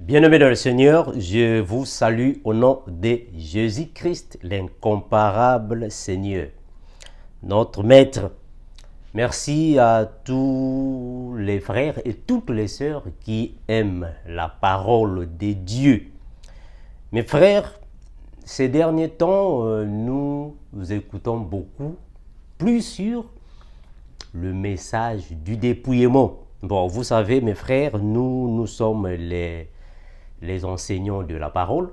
Bien-aimés dans le Seigneur, je vous salue au nom de Jésus-Christ, l'incomparable Seigneur, notre Maître. Merci à tous les frères et toutes les sœurs qui aiment la parole de Dieu. Mes frères, ces derniers temps, nous écoutons beaucoup, plus sur le message du dépouillement. Bon, vous savez, mes frères, nous sommes les enseignants de la parole.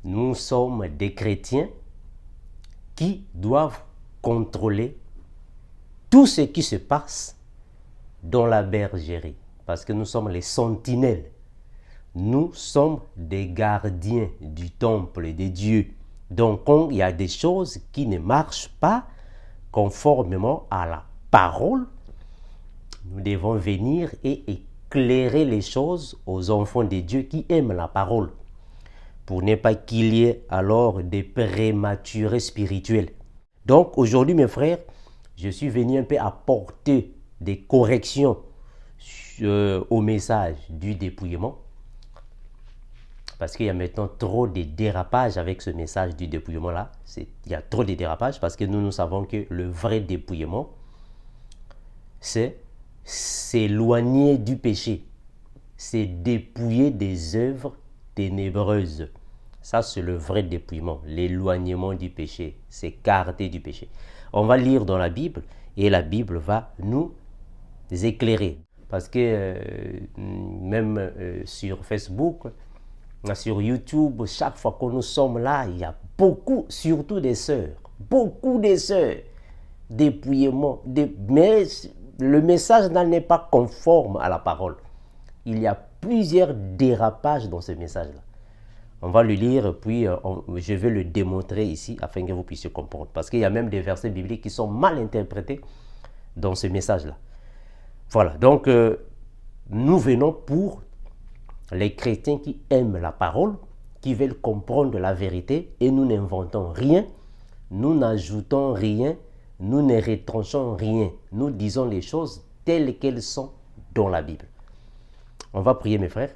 Nous sommes des chrétiens qui doivent contrôler tout ce qui se passe dans la bergerie. Parce que nous sommes les sentinelles. Nous sommes des gardiens du temple de Dieu. Donc, quand il y a des choses qui ne marchent pas conformément à la parole, nous devons venir et éclairer les choses aux enfants de Dieu qui aiment la parole, pour ne pas qu'il y ait alors des prématurés spirituels. Donc aujourd'hui, mes frères, je suis venu un peu apporter des corrections au message du dépouillement, parce qu'il y a maintenant trop de dérapages avec ce message du dépouillement-là. Il y a trop de dérapages parce que nous savons que le vrai dépouillement, c'est s'éloigner du péché, c'est dépouiller des œuvres ténébreuses. Ça, c'est le vrai dépouillement, l'éloignement du péché, s'écarter du péché. On va lire dans la Bible et la Bible va nous éclairer. Parce que même sur Facebook, sur YouTube, chaque fois que nous sommes là, il y a beaucoup, surtout des sœurs, dépouillement, mais le message n'est pas conforme à la parole. Il y a plusieurs dérapages dans ce message-là. On va le lire, puis je vais le démontrer ici afin que vous puissiez comprendre. Parce qu'il y a même des versets bibliques qui sont mal interprétés dans ce message-là. Voilà, donc nous venons pour les chrétiens qui aiment la parole, qui veulent comprendre la vérité, et nous n'inventons rien, nous n'ajoutons rien, nous ne retranchons rien. Nous disons les choses telles qu'elles sont dans la Bible. On va prier, mes frères.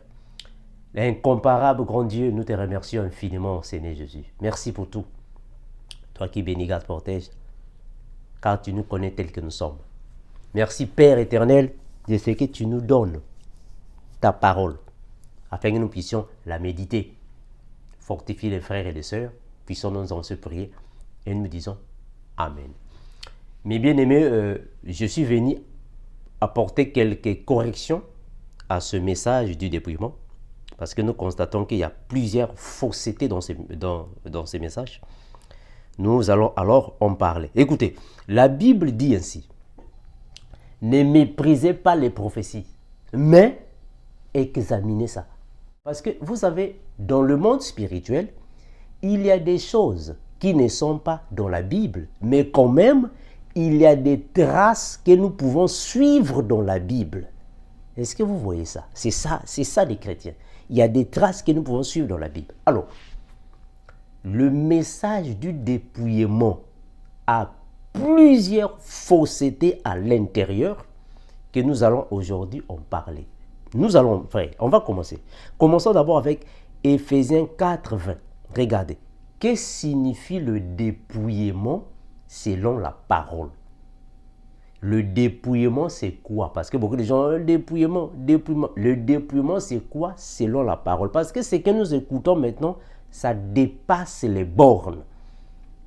L'incomparable grand Dieu, nous te remercions infiniment, Seigneur Jésus. Merci pour tout. Toi qui bénis, garde, protège, car tu nous connais tels que nous sommes. Merci, Père éternel, de ce que tu nous donnes, ta parole, afin que nous puissions la méditer. Fortifie les frères et les sœurs, puissons-nous en se prier, et nous disons Amen. Mes bien-aimés, je suis venu apporter quelques corrections à ce message du dépouillement, parce que nous constatons qu'il y a plusieurs faussetés dans ces messages. Nous allons alors en parler. Écoutez, la Bible dit ainsi: ne méprisez pas les prophéties, mais examinez ça. Parce que vous savez, dans le monde spirituel, il y a des choses qui ne sont pas dans la Bible, mais quand même, il y a des traces que nous pouvons suivre dans la Bible. Est-ce que vous voyez ça? C'est ça les chrétiens. Il y a des traces que nous pouvons suivre dans la Bible. Alors, le message du dépouillement a plusieurs faussetés à l'intérieur que nous allons aujourd'hui en parler. On va commencer. Commençons d'abord avec Éphésiens 4, 20. Regardez. Que signifie le dépouillement selon la parole? Le dépouillement, c'est quoi? Parce que beaucoup de gens, le dépouillement. Le dépouillement, c'est quoi selon la parole? Parce que ce que nous écoutons maintenant, ça dépasse les bornes.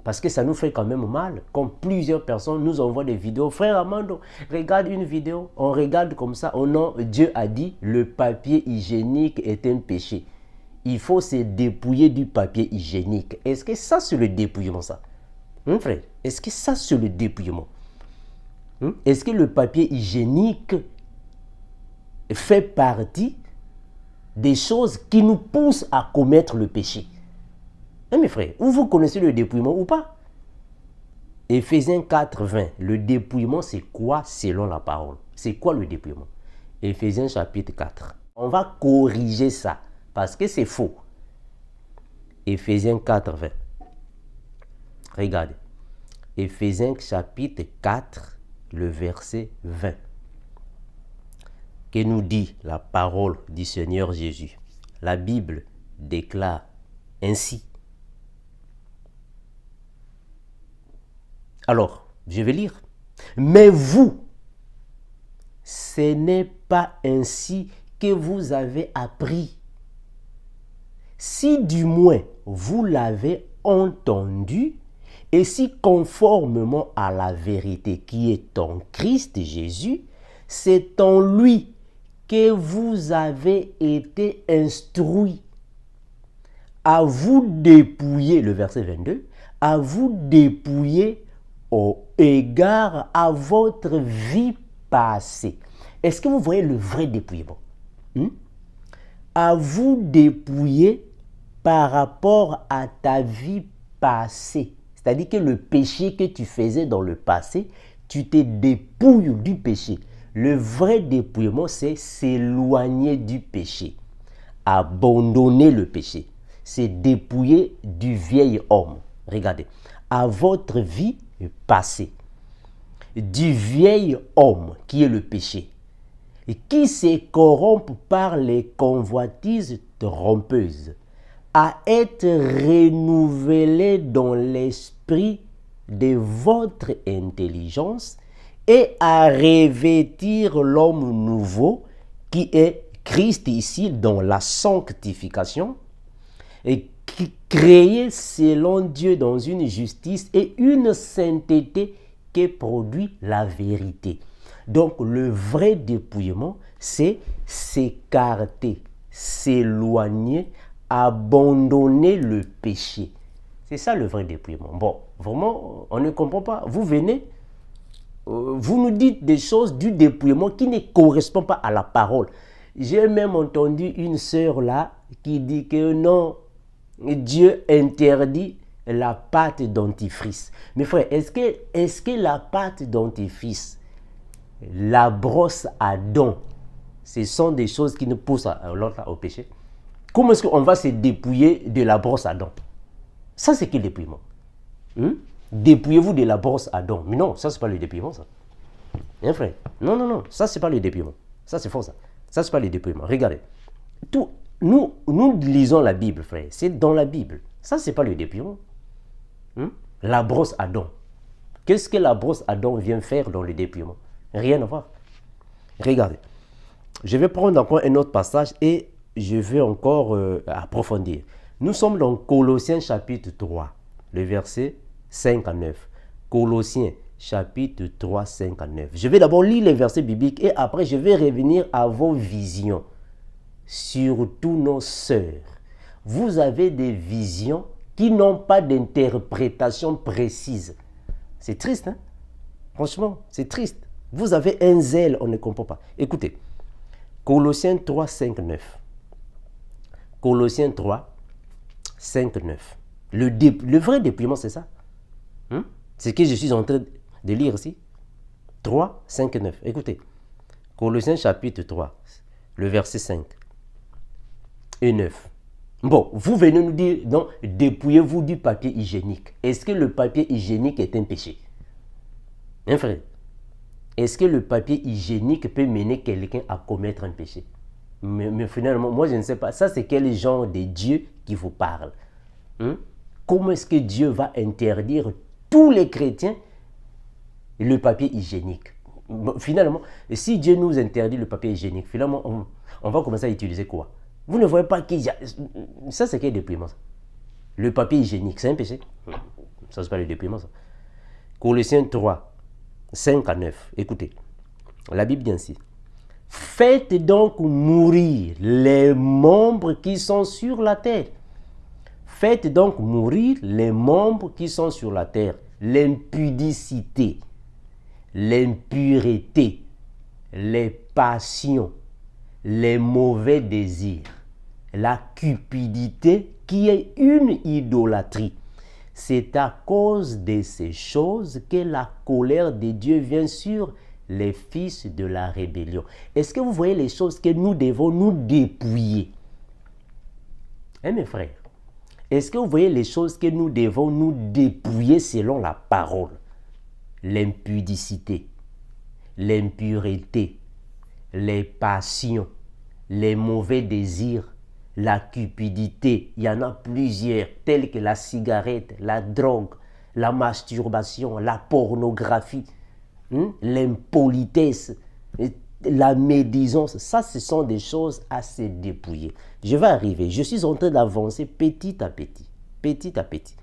Parce que ça nous fait quand même mal. Quand plusieurs personnes nous envoient des vidéos. Frère Amando, regarde une vidéo. On regarde comme ça. Oh non, Dieu a dit, le papier hygiénique est un péché. Il faut se dépouiller du papier hygiénique. Est-ce que ça, c'est le dépouillement, ça? Frère, est-ce que ça, c'est le dépouillement? Est-ce que le papier hygiénique fait partie des choses qui nous poussent à commettre le péché? Mes frères, vous connaissez le dépouillement ou pas? Éphésiens 4, 20. Le dépouillement, c'est quoi selon la parole? C'est quoi le dépouillement? Éphésiens chapitre 4. On va corriger ça parce que c'est faux. Éphésiens 4, 20. Regardez. Éphésiens chapitre 4, le verset 20. que nous dit la parole du Seigneur Jésus? La Bible déclare ainsi. Alors, je vais lire. Mais vous, ce n'est pas ainsi que vous avez appris. Si du moins vous l'avez entendu, et si conformément à la vérité qui est en Christ Jésus, c'est en lui que vous avez été instruits. À vous dépouiller, le verset 22, à vous dépouiller au égard à votre vie passée. Est-ce que vous voyez le vrai dépouillement? À vous dépouiller par rapport à ta vie passée. C'est-à-dire que le péché que tu faisais dans le passé, tu te dépouilles du péché. Le vrai dépouillement, c'est s'éloigner du péché. Abandonner le péché. C'est dépouiller du vieil homme. Regardez. À votre vie passée. Du vieil homme qui est le péché. Et qui se corrompt par les convoitises trompeuses, à être renouvelé dans l'esprit de votre intelligence et à revêtir l'homme nouveau qui est Christ ici dans la sanctification et qui créé selon Dieu dans une justice et une sainteté qui produit la vérité. Donc le vrai dépouillement, c'est s'écarter, s'éloigner, abandonner le péché. C'est ça le vrai dépouillement. Bon, vraiment, on ne comprend pas. Vous venez, vous nous dites des choses du dépouillement qui ne correspondent pas à la parole. J'ai même entendu une sœur là qui dit que non, Dieu interdit la pâte dentifrice. Mes frères, est-ce que la pâte dentifrice, la brosse à dents, ce sont des choses qui nous poussent au péché? Comment est-ce qu'on va se dépouiller de la brosse à dents? Ça, c'est qui le dépouillement? Dépouillez-vous de la brosse à dents. Mais non, ça, c'est pas le dépouillement, ça. Hein, frère? Non, non, non, ça, c'est pas le dépouillement. Ça, c'est faux, ça. Ça, c'est pas le dépouillement. Regardez. Nous lisons la Bible, frère. C'est dans la Bible. Ça, c'est pas le dépouillement. La brosse à dents. Qu'est-ce que la brosse à dents vient faire dans le dépouillement? Rien à voir. Regardez. Je vais prendre encore un autre passage et je vais encore approfondir. Nous sommes dans Colossiens chapitre 3, le verset 5 à 9. Colossiens chapitre 3, 5 à 9. Je vais d'abord lire les versets bibliques et après je vais revenir à vos visions. Surtout nos sœurs. Vous avez des visions qui n'ont pas d'interprétation précise. C'est triste, hein? Franchement, c'est triste. Vous avez un zèle, on ne comprend pas. Écoutez, Colossiens 3, 5, 9. Colossiens 3, 5, 9. Le vrai dépouillement, c'est ça. C'est ce que je suis en train de lire ici. 3, 5, 9. Écoutez, Colossiens chapitre 3, le verset 5 et 9. Bon, vous venez nous dire, donc, dépouillez-vous du papier hygiénique. Est-ce que le papier hygiénique est un péché? Hein, frère? Est-ce que le papier hygiénique peut mener quelqu'un à commettre un péché? Mais finalement, moi je ne sais pas. Ça, c'est quel genre de Dieu qui vous parle? Comment est-ce que Dieu va interdire tous les chrétiens le papier hygiénique? Bon, finalement, si Dieu nous interdit le papier hygiénique, finalement, on va commencer à utiliser quoi? Vous ne voyez pas qu'il y a... Ça, c'est quel dépouillement, ça? Le papier hygiénique, c'est un péché? Ça, c'est pas le dépouillement, ça. Colossiens 3, 5 à 9. Écoutez, la Bible dit ainsi. Faites donc mourir les membres qui sont sur la terre. Faites donc mourir les membres qui sont sur la terre. L'impudicité, l'impureté, les passions, les mauvais désirs, la cupidité qui est une idolâtrie. C'est à cause de ces choses que la colère de Dieu vient sur les fils de la rébellion. Est-ce que vous voyez les choses que nous devons nous dépouiller? Hein, mes frères? Est-ce que vous voyez les choses que nous devons nous dépouiller selon la parole? L'impudicité, l'impureté, les passions, les mauvais désirs, la cupidité, il y en a plusieurs, telles que la cigarette, la drogue, la masturbation, la pornographie, l'impolitesse, la médisance. Ça, ce sont des choses à se dépouiller. Je vais arriver, je suis en train d'avancer petit à petit, petit à petit.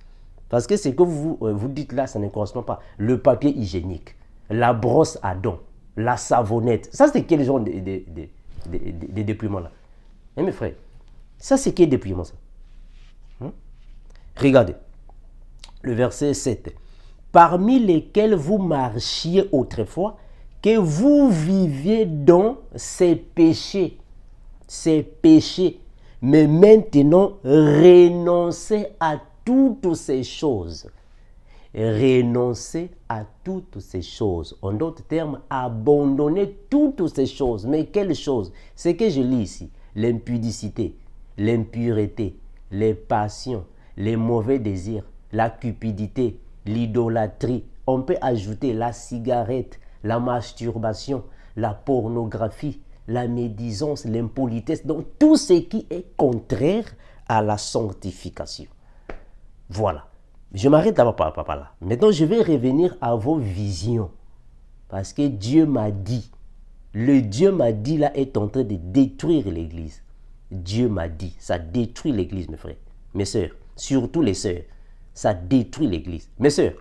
Parce que ce que vous dites là, ça ne correspond pas. Le papier hygiénique, la brosse à dents, la savonnette, ça c'est quel genre de dépouillement là? Mes frères, ça c'est quel dépouillement ça? Regardez, le verset 7. Parmi lesquels vous marchiez autrefois, que vous viviez dans ces péchés, mais maintenant renoncez à toutes ces choses. Renoncer à toutes ces choses. En d'autres termes, abandonner toutes ces choses. Mais quelles choses? Ce que je lis ici. L'impudicité, l'impureté, les passions, les mauvais désirs, la cupidité, l'idolâtrie. On peut ajouter la cigarette, la masturbation, la pornographie, la médisance, l'impolitesse. Donc tout ce qui est contraire à la sanctification. Voilà. Je m'arrête là-bas, papa, là. Maintenant, je vais revenir à vos visions. Parce que Dieu m'a dit. Le Dieu m'a dit là est en train de détruire l'église. Dieu m'a dit. Ça détruit l'église, mes frères. Mes sœurs. Surtout les sœurs. Ça détruit l'église. Mes sœurs.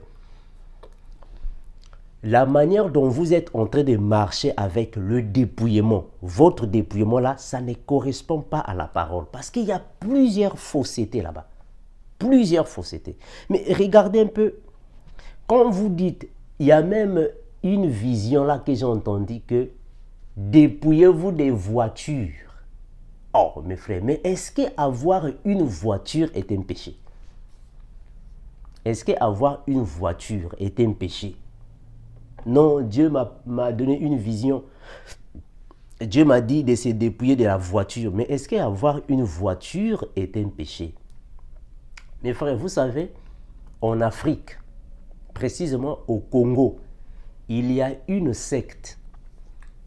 La manière dont vous êtes en train de marcher avec le dépouillement, votre dépouillement là, ça ne correspond pas à la parole. Parce qu'il y a plusieurs faussetés là-bas. Plusieurs faussetés. Mais regardez un peu, quand vous dites, il y a même une vision là que j'ai entendu que dépouillez-vous des voitures. Oh mes frères, mais est-ce qu'avoir une voiture est un péché? Est-ce qu'avoir une voiture est un péché? Non, Dieu m'a donné une vision. Dieu m'a dit de se dépouiller de la voiture. Mais est-ce qu'avoir une voiture est un péché? Mes frères, vous savez, en Afrique, précisément au Congo, il y a une secte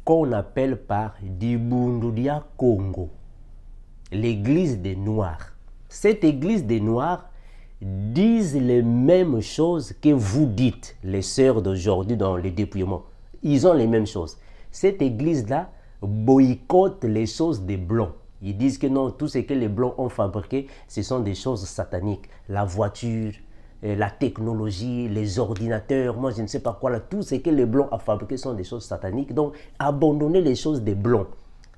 qu'on appelle par Dibundudia Congo, l'église des Noirs. Cette église des Noirs disent les mêmes choses que vous dites, les sœurs d'aujourd'hui dans le dépouillement. Ils ont les mêmes choses. Cette église-là boycotte les choses des Blancs. Ils disent que non, tout ce que les Blancs ont fabriqué, ce sont des choses sataniques. La voiture, la technologie, les ordinateurs, moi je ne sais pas quoi, là, tout ce que les Blancs ont fabriqué sont des choses sataniques. Donc, abandonner les choses des Blancs.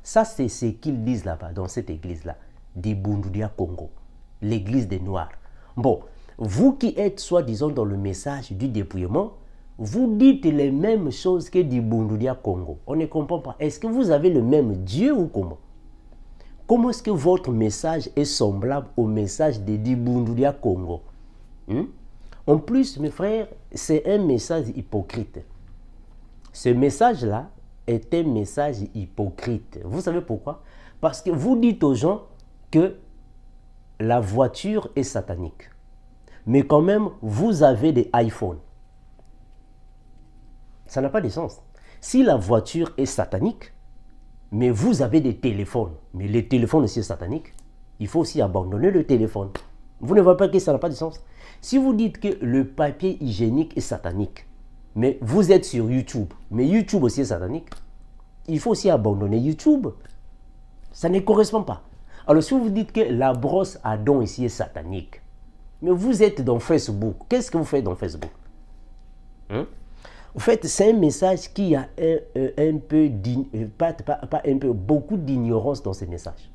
Ça, c'est ce qu'ils disent là-bas, dans cette église-là, d'Ibundudia Congo, l'église des Noirs. Bon, vous qui êtes soi-disant dans le message du dépouillement, vous dites les mêmes choses que d'Ibundudia Congo. On ne comprend pas. Est-ce que vous avez le même Dieu ou comment? Comment est-ce que votre message est semblable au message de Dibundudia Congo? En plus, mes frères, c'est un message hypocrite. Ce message-là est un message hypocrite. Vous savez pourquoi? Parce que vous dites aux gens que la voiture est satanique. Mais quand même, vous avez des iPhones. Ça n'a pas de sens. Si la voiture est satanique, mais vous avez des téléphones, mais les téléphones aussi sont sataniques, il faut aussi abandonner le téléphone. Vous ne voyez pas que ça n'a pas de sens. Si vous dites que le papier hygiénique est satanique, mais vous êtes sur YouTube, mais YouTube aussi est satanique, il faut aussi abandonner YouTube. Ça ne correspond pas. Alors si vous dites que la brosse à dents ici est satanique, mais vous êtes dans Facebook, qu'est-ce que vous faites dans Facebook? En fait, c'est un message qui a un peu, pas un peu, beaucoup d'ignorance dans ce message.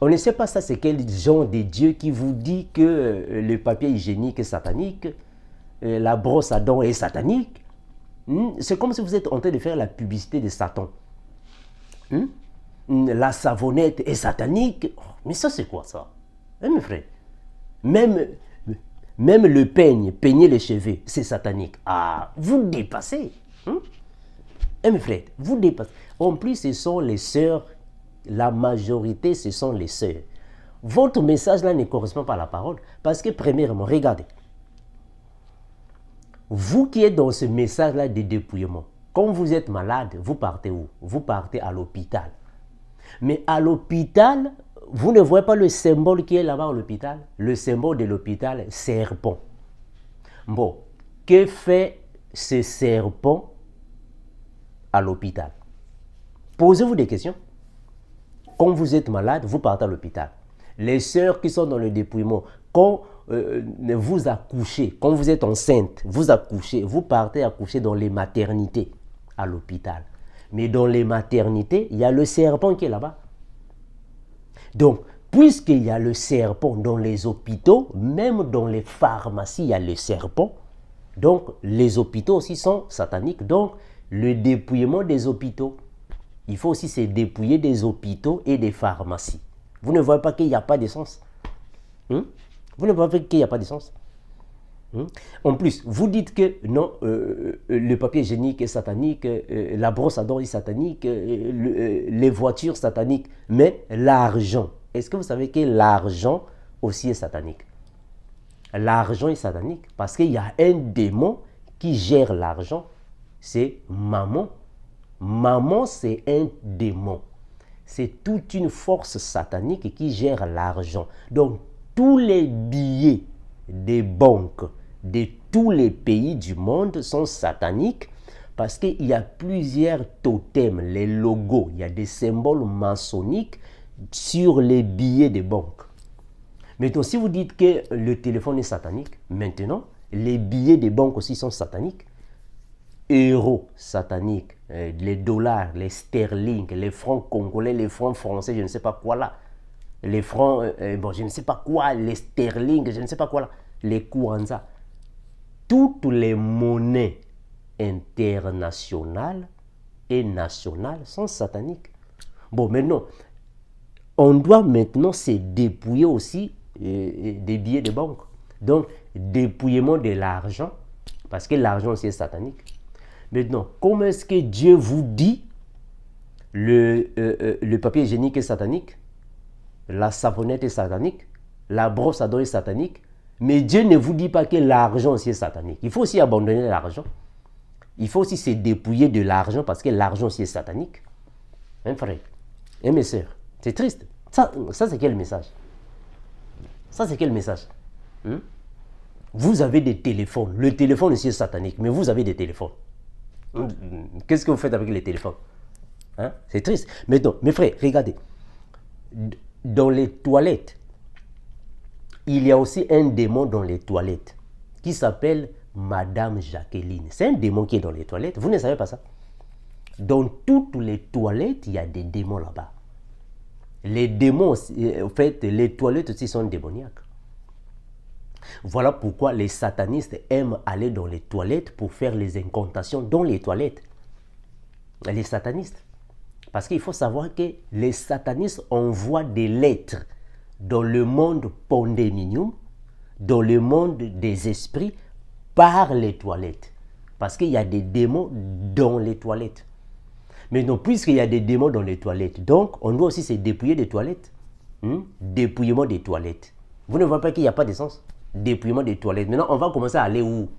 On ne sait pas ça, c'est quel genre de Dieu qui vous dit que le papier hygiénique est satanique, la brosse à dents est satanique. C'est comme si vous êtes en train de faire la publicité de Satan. La savonnette est satanique. Mais ça, c'est quoi ça? Mes frères, même le peigner les cheveux, c'est satanique. Ah, vous dépassez. Mes frères, vous dépassez. En plus, ce sont les sœurs, la majorité, ce sont les sœurs. Votre message là ne correspond pas à la parole. Parce que premièrement, regardez. Vous qui êtes dans ce message là de dépouillement, Quand vous êtes malade, vous partez où? Vous partez à l'hôpital. Mais à l'hôpital, vous ne voyez pas le symbole qui est là-bas à l'hôpital? Le symbole de l'hôpital, serpent. Bon, que fait ce serpent à l'hôpital? Posez-vous des questions. Quand vous êtes malade, vous partez à l'hôpital. Les sœurs qui sont dans le dépouillement, quand vous accouchez, quand vous êtes enceinte, vous accouchez, vous partez accoucher dans les maternités à l'hôpital. Mais dans les maternités, il y a le serpent qui est là-bas. Donc, puisqu'il y a le serpent dans les hôpitaux, même dans les pharmacies, il y a le serpent. Donc, les hôpitaux aussi sont sataniques. Donc, le dépouillement des hôpitaux, il faut aussi se dépouiller des hôpitaux et des pharmacies. Vous ne voyez pas qu'il n'y a pas de sens? Vous ne voyez pas qu'il n'y a pas de sens? En plus, vous dites que non, le papier hygiénique est satanique, la brosse à dents est satanique, les voitures sataniques, mais l'argent, est-ce que vous savez que l'argent aussi est satanique? L'argent est satanique parce qu'il y a un démon qui gère l'argent, c'est Mammon. Mammon, c'est un démon. C'est toute une force satanique qui gère l'argent. Donc, tous les billets des banques de tous les pays du monde sont sataniques parce qu'il y a plusieurs totems, les logos, il y a des symboles maçonniques sur les billets des banques. Maintenant, si vous dites que le téléphone est satanique, maintenant, les billets des banques aussi sont sataniques. Euros sataniques, les dollars, les sterling, les francs congolais, les francs français, je ne sais pas quoi là. Les francs, bon, je ne sais pas quoi, les sterling, je ne sais pas quoi là. Les kwanza. Toutes les monnaies internationales et nationales sont sataniques. Bon, maintenant, on doit maintenant se dépouiller aussi des billets de banque. Donc, dépouillement de l'argent, parce que l'argent aussi est satanique. Maintenant, comment est-ce que Dieu vous dit le papier hygiénique est satanique, la savonnette est satanique, la brosse à dents est satanique, mais Dieu ne vous dit pas que l'argent aussi est satanique. Il faut aussi abandonner l'argent. Il faut aussi se dépouiller de l'argent parce que l'argent aussi est satanique. Hein, frère? Et mes sœurs, c'est triste. Ça c'est quel message? Ça, c'est quel message? Vous avez des téléphones. Le téléphone aussi est satanique, mais vous avez des téléphones. Qu'est-ce que vous faites avec les téléphones? Hein? C'est triste. Mais non, mes frères, regardez. Dans les toilettes, il y a aussi un démon dans les toilettes qui s'appelle Madame Jacqueline. C'est un démon qui est dans les toilettes. Vous ne savez pas ça? Dans toutes les toilettes, il y a des démons là-bas. Les démons, en fait, les toilettes aussi sont démoniaques. Voilà pourquoi les satanistes aiment aller dans les toilettes pour faire les incantations dans les toilettes. Les satanistes. Parce qu'il faut savoir que les satanistes envoient des lettres dans le monde pandéminium, dans le monde des esprits, par les toilettes. Parce qu'il y a des démons dans les toilettes. Mais non, puisqu'il y a des démons dans les toilettes, donc on doit aussi se dépouiller des toilettes. Dépouillement des toilettes. Vous ne voyez pas qu'il n'y a pas de sens? Dépouillement des toilettes. Maintenant, on va commencer à aller où?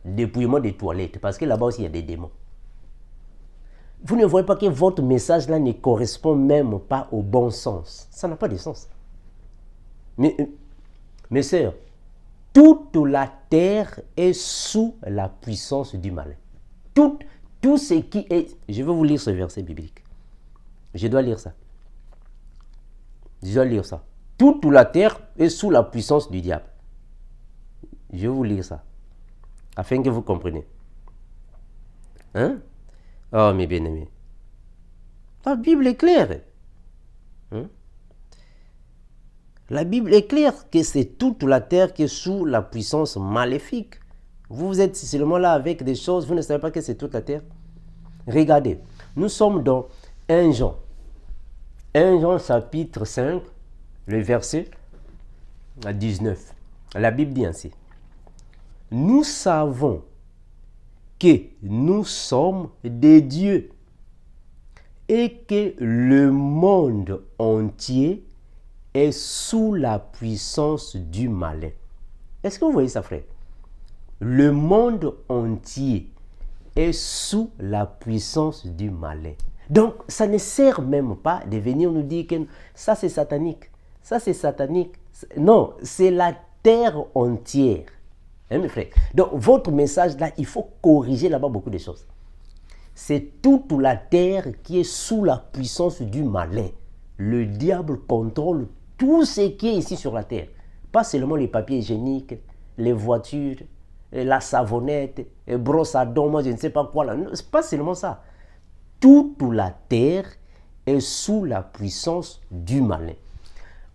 Dépouillement des toilettes. Parce que là-bas aussi, il y a des démons. Vous ne voyez pas que votre message là ne correspond même pas au bon sens. Ça n'a pas de sens. Mais, mes sœurs, toute la terre est sous la puissance du mal. Tout ce qui est... Je vais vous lire ce verset biblique. Je dois lire ça. Je dois lire ça. Toute la terre est sous la puissance du diable. Je vais vous lire ça, afin que vous compreniez. Hein? Oh, mes bien-aimés. La Bible est claire. La Bible est claire que c'est toute la terre qui est sous la puissance maléfique. Vous êtes seulement là avec des choses, vous ne savez pas que c'est toute la terre. Regardez, nous sommes dans 1 Jean. 1 Jean chapitre 5, le verset 19. La Bible dit ainsi. Nous savons que nous sommes des dieux et que le monde entier est sous la puissance du malin. Est-ce que vous voyez ça, frère? Le monde entier est sous la puissance du malin. Donc, ça ne sert même pas de venir nous dire que ça c'est satanique, ça c'est satanique. Non, c'est la terre entière. Hein, mes frères? Donc, votre message là, il faut corriger là-bas beaucoup de choses. C'est toute la terre qui est sous la puissance du malin. Le diable contrôle tout ce qui est ici sur la terre. Pas seulement les papiers hygiéniques, les voitures, la savonnette, les brosses à dents, moi je ne sais pas quoi. C'est pas seulement ça. Toute la terre est sous la puissance du malin.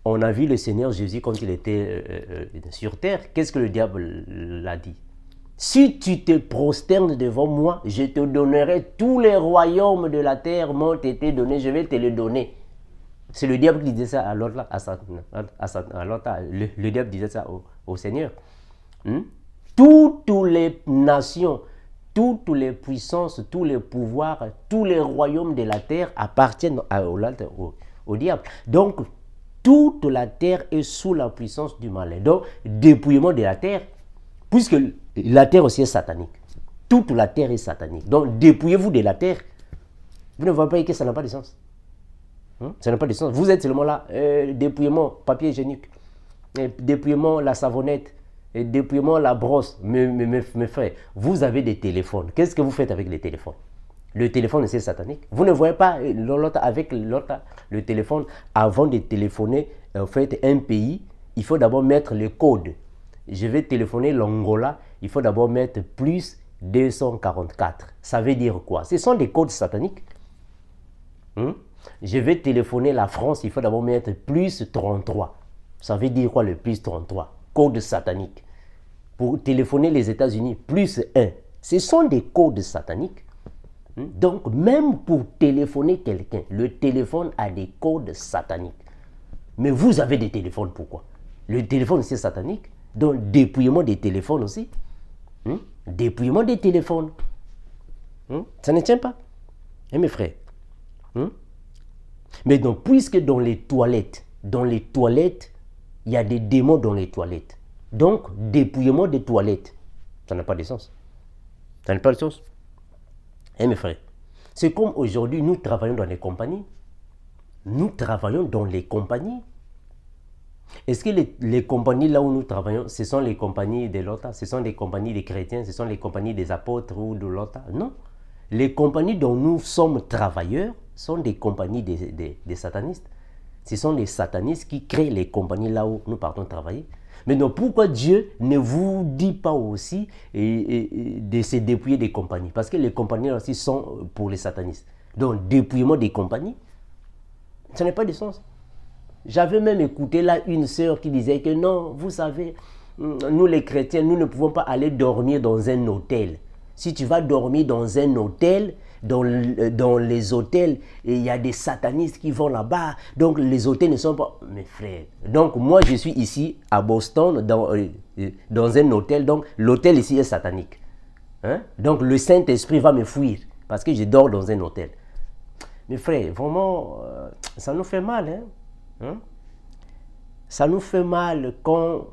On a vu le Seigneur Jésus quand il était sur terre. Qu'est-ce que le diable l'a dit? Si tu te prosternes devant moi, je te donnerai tous les royaumes de la terre m'ont été donnés, je vais te les donner. C'est le diable qui disait ça à l'autre, le diable disait ça au Seigneur. Toutes les nations, toutes les puissances, tous les pouvoirs, tous les royaumes de la terre appartiennent au diable. Donc, toute la terre est sous la puissance du malin. Donc, dépouillement de la terre, puisque la terre aussi est satanique. Toute la terre est satanique. Donc, dépouillez-vous de la terre. Vous ne voyez pas que ça n'a pas de sens. Ça n'a pas de sens. Vous êtes seulement là, dépouillement, papier hygiénique, dépouillement, la savonnette, dépouillement, la brosse. Mes frères, vous avez des téléphones. Qu'est-ce que vous faites avec les téléphones? Le téléphone, c'est satanique. Vous ne voyez pas avec le téléphone, avant de téléphoner en fait, un pays, il faut d'abord mettre le code. Je vais téléphoner l'Angola, il faut d'abord mettre plus 244. Ça veut dire quoi? Ce sont des codes sataniques. Je vais téléphoner la France, il faut d'abord mettre plus 33. Ça veut dire quoi le plus 33? Code satanique. Pour téléphoner les États-Unis, plus 1. Ce sont des codes sataniques. Donc, même pour téléphoner quelqu'un, le téléphone a des codes sataniques. Mais vous avez des téléphones, pourquoi? Le téléphone, c'est satanique. Donc, dépouillement des téléphones aussi. Dépouillement des téléphones. Ça ne tient pas. Mes frères. Mais donc, puisque dans les toilettes, il y a des démons dans les toilettes. Donc, dépouillement des toilettes. Ça n'a pas de sens. Ça n'a pas de sens. Mes frères, c'est comme aujourd'hui, nous travaillons dans les compagnies. Nous travaillons dans les compagnies. Est-ce que les compagnies là où nous travaillons, ce sont les compagnies de l'OTA, ce sont les compagnies des chrétiens, ce sont les compagnies des apôtres ou de l'OTA? Non. Les compagnies dont nous sommes travailleurs sont des compagnies des satanistes. Ce sont les satanistes qui créent les compagnies là où nous partons travailler. Mais donc pourquoi Dieu ne vous dit pas aussi de se dépouiller des compagnies? Parce que les compagnies aussi sont pour les satanistes. Donc dépouillement des compagnies, ça n'a pas de sens. J'avais même écouté là une sœur qui disait que non, vous savez, nous les chrétiens, nous ne pouvons pas aller dormir dans un hôtel. Si tu vas dormir dans un hôtel, dans les hôtels, il y a des satanistes qui vont là-bas. Donc les hôtels ne sont pas... Mes frères, donc moi je suis ici à Boston, dans un hôtel. Donc l'hôtel ici est satanique. Donc le Saint-Esprit va me fuir parce que je dors dans un hôtel. Mes frères, vraiment, ça nous fait mal. Ça nous fait mal quand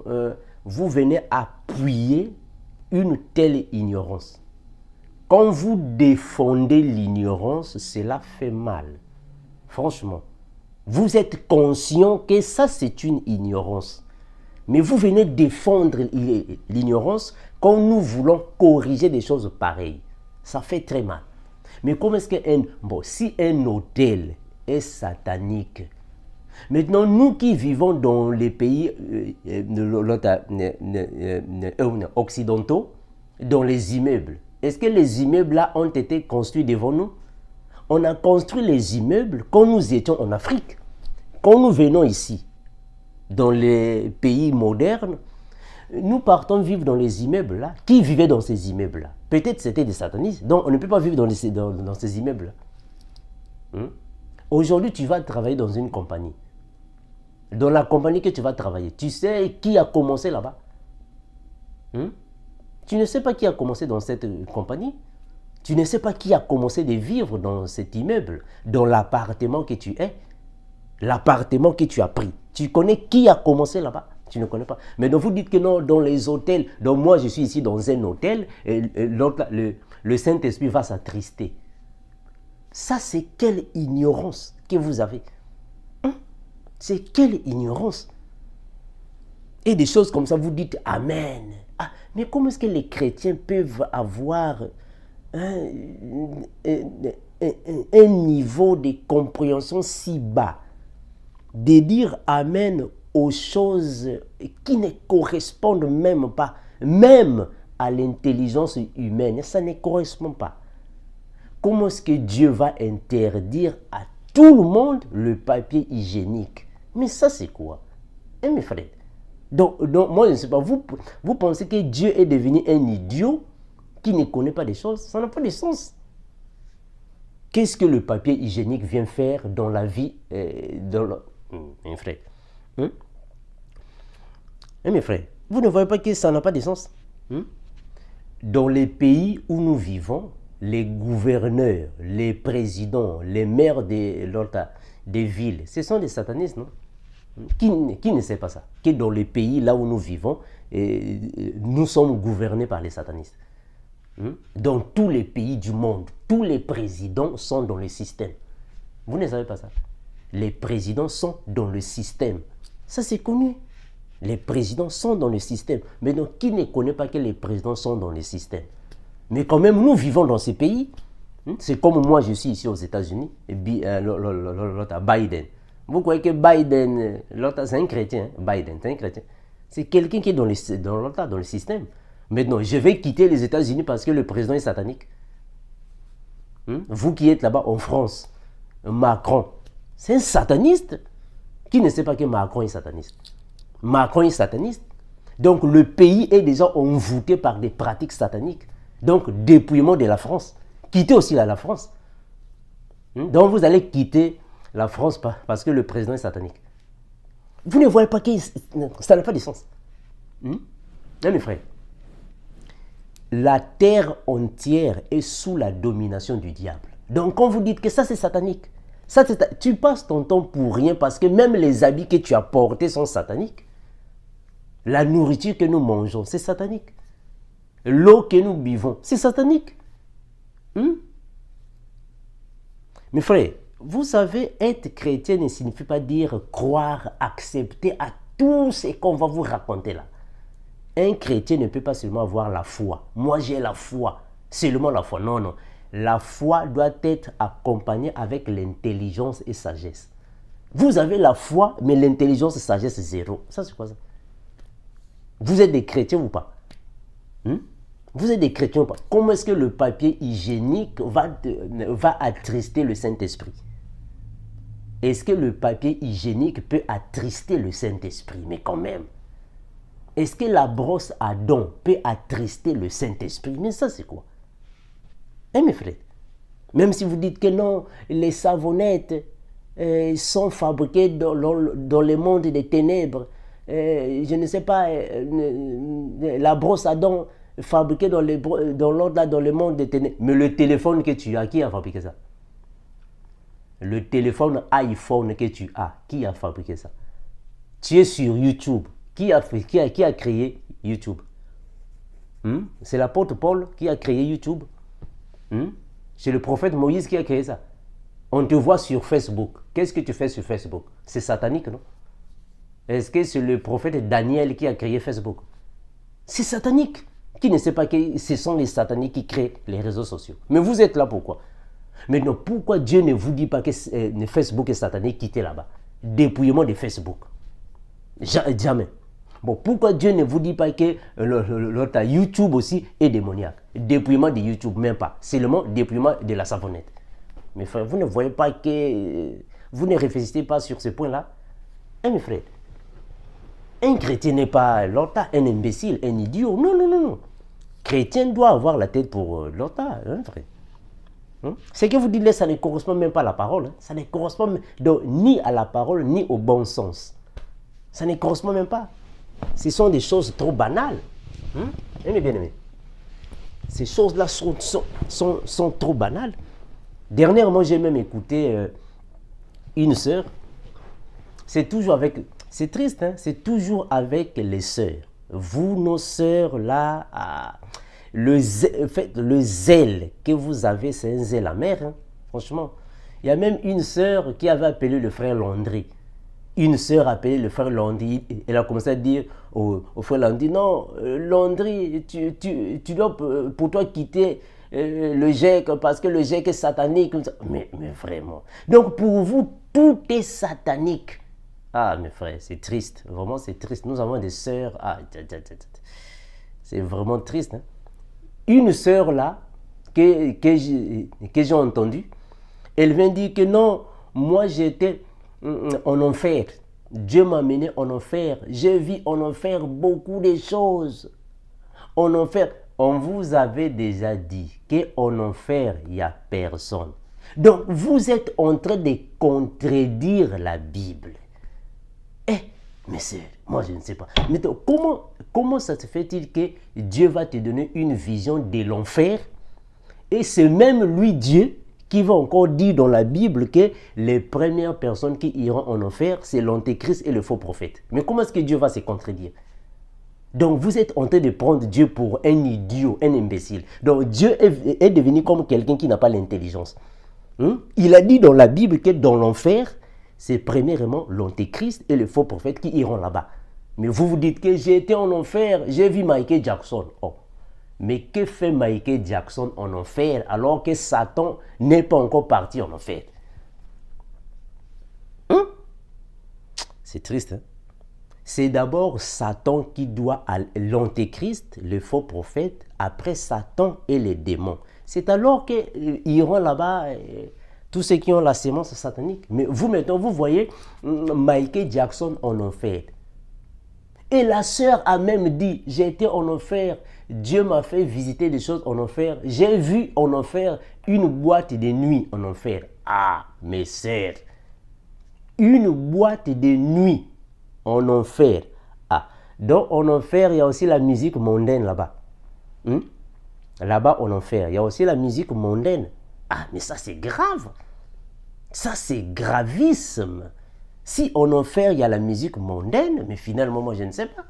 vous venez appuyer une telle ignorance. Quand vous défendez l'ignorance, cela fait mal. Franchement, vous êtes conscient que ça c'est une ignorance. Mais vous venez défendre l'ignorance quand nous voulons corriger des choses pareilles. Ça fait très mal. Mais comment est-ce que si un hôtel est satanique, maintenant, nous qui vivons dans les pays occidentaux, dans les immeubles, est-ce que les immeubles-là ont été construits devant nous? On a construit les immeubles quand nous étions en Afrique. Quand nous venons ici, dans les pays modernes, nous partons vivre dans les immeubles-là. Qui vivait dans ces immeubles-là? Peut-être c'était des satanistes. Donc, on ne peut pas vivre dans ces immeubles-là. Aujourd'hui, tu vas travailler dans une compagnie. Dans la compagnie que tu vas travailler, tu sais qui a commencé là-bas? Tu ne sais pas qui a commencé dans cette compagnie. Tu ne sais pas qui a commencé de vivre dans cet immeuble, dans l'appartement que tu es, l'appartement que tu as pris. Tu connais qui a commencé là-bas? Tu ne connais pas. Mais donc vous dites que non, dans les hôtels, donc moi je suis ici dans un hôtel, et le Saint-Esprit va s'attrister. Ça, c'est quelle ignorance que vous avez. C'est quelle ignorance. Et des choses comme ça, vous dites Amen. Ah, mais comment est-ce que les chrétiens peuvent avoir un niveau de compréhension si bas, de dire Amen aux choses qui ne correspondent même pas, même à l'intelligence humaine, ça ne correspond pas. Comment est-ce que Dieu va interdire à tout le monde le papier hygiénique? Mais ça, c'est quoi? Mes frères. Donc, moi, je ne sais pas, vous pensez que Dieu est devenu un idiot qui ne connaît pas des choses? Ça n'a pas de sens. Qu'est-ce que le papier hygiénique vient faire dans la vie mes frères? Mes frères, vous ne voyez pas que ça n'a pas de sens? Dans les pays où nous vivons, les gouverneurs, les présidents, les maires des villes, ce sont des satanistes, non? Qui ne sait pas ça? Que dans les pays là où nous vivons, nous sommes gouvernés par les satanistes. Dans tous les pays du monde, tous les présidents sont dans le système. Vous ne savez pas ça? Les présidents sont dans le système. Ça, c'est connu. Les présidents sont dans le système. Mais donc, qui ne connaît pas que les présidents sont dans le système? Mais quand même, nous vivons dans ces pays. C'est comme moi, je suis ici aux États-Unis, l'autre Biden. Vous croyez que Biden, l'autre, c'est un chrétien, Biden, c'est un chrétien. C'est quelqu'un qui est dans le système. Maintenant, je vais quitter les États-Unis parce que le président est satanique. Vous qui êtes là-bas en France, Macron, c'est un sataniste. Qui ne sait pas que Macron est sataniste? Macron est sataniste. Donc le pays est déjà envoûté par des pratiques sataniques. Donc dépouillement de la France. Quittez aussi la France. Donc vous allez quitter la France parce que le président est satanique. Vous ne voyez pas que ça n'a pas de sens. Non, mes frères. La terre entière est sous la domination du diable. Donc quand vous dites que ça c'est satanique, tu passes ton temps pour rien parce que même les habits que tu as portés sont sataniques. La nourriture que nous mangeons, c'est satanique. L'eau que nous buvons, c'est satanique. Mes frères, vous savez, être chrétien ne signifie pas dire croire, accepter à tout ce qu'on va vous raconter là. Un chrétien ne peut pas seulement avoir la foi. Moi, j'ai la foi. Seulement la foi. Non, non. La foi doit être accompagnée avec l'intelligence et sagesse. Vous avez la foi, mais l'intelligence et sagesse, zéro. Ça, c'est quoi ça? Vous êtes des chrétiens ou pas? Vous êtes des chrétiens ou pas? Comment est-ce que le papier hygiénique va attrister le Saint-Esprit? Est-ce que le papier hygiénique peut attrister le Saint-Esprit? Mais quand même. Est-ce que la brosse à dents peut attrister le Saint-Esprit? Mais ça, c'est quoi? Mes frères, même si vous dites que non, les savonnettes sont fabriquées dans le monde des ténèbres, je ne sais pas, la brosse à dents fabriquée dans le monde des ténèbres. Mais le téléphone que tu as, qui a fabriqué ça? Le téléphone iPhone que tu as, qui a fabriqué ça? Tu es sur YouTube. Qui a créé YouTube? C'est l'apôtre Paul qui a créé YouTube. C'est le prophète Moïse qui a créé ça. On te voit sur Facebook. Qu'est-ce que tu fais sur Facebook? C'est satanique, non? Est-ce que c'est le prophète Daniel qui a créé Facebook? C'est satanique. Qui ne sait pas que ce sont les sataniques qui créent les réseaux sociaux? Mais vous êtes là pourquoi? Maintenant, pourquoi Dieu ne vous dit pas que Facebook est satanique? Quittez là-bas. Dépouillement de Facebook. Jamais. Bon, pourquoi Dieu ne vous dit pas que l'autre YouTube aussi est démoniaque? Dépouillement de YouTube, même pas. C'est le mot dépouillement de la savonnette. Mes frères, vous ne voyez pas que... Vous ne réfléchissez pas sur ce point-là? Mes frères, un chrétien n'est pas l'autre, un imbécile, un idiot. Non, non, non, non. Chrétien doit avoir la tête pour l'autre, frère. Ce que vous dites là, ça ne correspond même pas à la parole. Ça ne correspond donc ni à la parole, ni au bon sens. Ça ne correspond même pas. Ce sont des choses trop banales. Bien aimé. Ces choses-là sont trop banales. Dernièrement, j'ai même écouté une sœur. C'est toujours avec... C'est triste, hein? C'est toujours avec les sœurs. Vous, nos sœurs, là, le zèle que vous avez, c'est un zèle amer, hein, franchement. Il y a même une sœur qui avait appelé le frère Landry. Une sœur a appelé le frère Landry. Elle a commencé à dire au frère Landry, non, Landry, tu dois pour toi quitter le GEC parce que le GEC est satanique. Mais vraiment. Donc pour vous, tout est satanique. Ah, mes frères, c'est triste. Vraiment, c'est triste. Nous avons des sœurs. Ah, c'est vraiment triste. Hein? Une sœur là, que j'ai entendue, elle vient dire que non, moi j'étais en enfer. Dieu m'a mené en enfer. J'ai vu en enfer beaucoup de choses. En enfer, on vous avait déjà dit qu'en enfer, il n'y a personne. Donc, vous êtes en train de contredire la Bible. Mais c'est, moi je ne sais pas. Mais comment ça se fait-il que Dieu va te donner une vision de l'enfer et c'est même lui, Dieu, qui va encore dire dans la Bible que les premières personnes qui iront en enfer, c'est l'antéchrist et le faux prophète. Mais comment est-ce que Dieu va se contredire? Donc vous êtes en train de prendre Dieu pour un idiot, un imbécile. Donc Dieu est devenu comme quelqu'un qui n'a pas l'intelligence. Il a dit dans la Bible que dans l'enfer, c'est premièrement l'antéchrist et le faux prophète qui iront là-bas. Mais vous vous dites que j'ai été en enfer, j'ai vu Michael Jackson. Oh. Mais que fait Michael Jackson en enfer alors que Satan n'est pas encore parti en enfer? C'est triste. Hein? C'est d'abord Satan qui doit à l'antéchrist, le faux prophète, après Satan et les démons. C'est alors qu'ils iront là-bas... tous ceux qui ont la sémence satanique. Mais vous, maintenant, vous voyez Michael Jackson en enfer. Et la sœur a même dit, j'ai été en enfer, Dieu m'a fait visiter des choses en enfer. J'ai vu en enfer une boîte de nuit en enfer. Ah, mes sœurs, une boîte de nuit en enfer. Ah, donc en enfer, il y a aussi la musique mondaine là-bas. Là-bas en enfer, il y a aussi la musique mondaine. Ah, mais ça c'est grave. Ça c'est gravissime. Si en enfer il y a la musique mondaine, mais finalement moi je ne sais pas.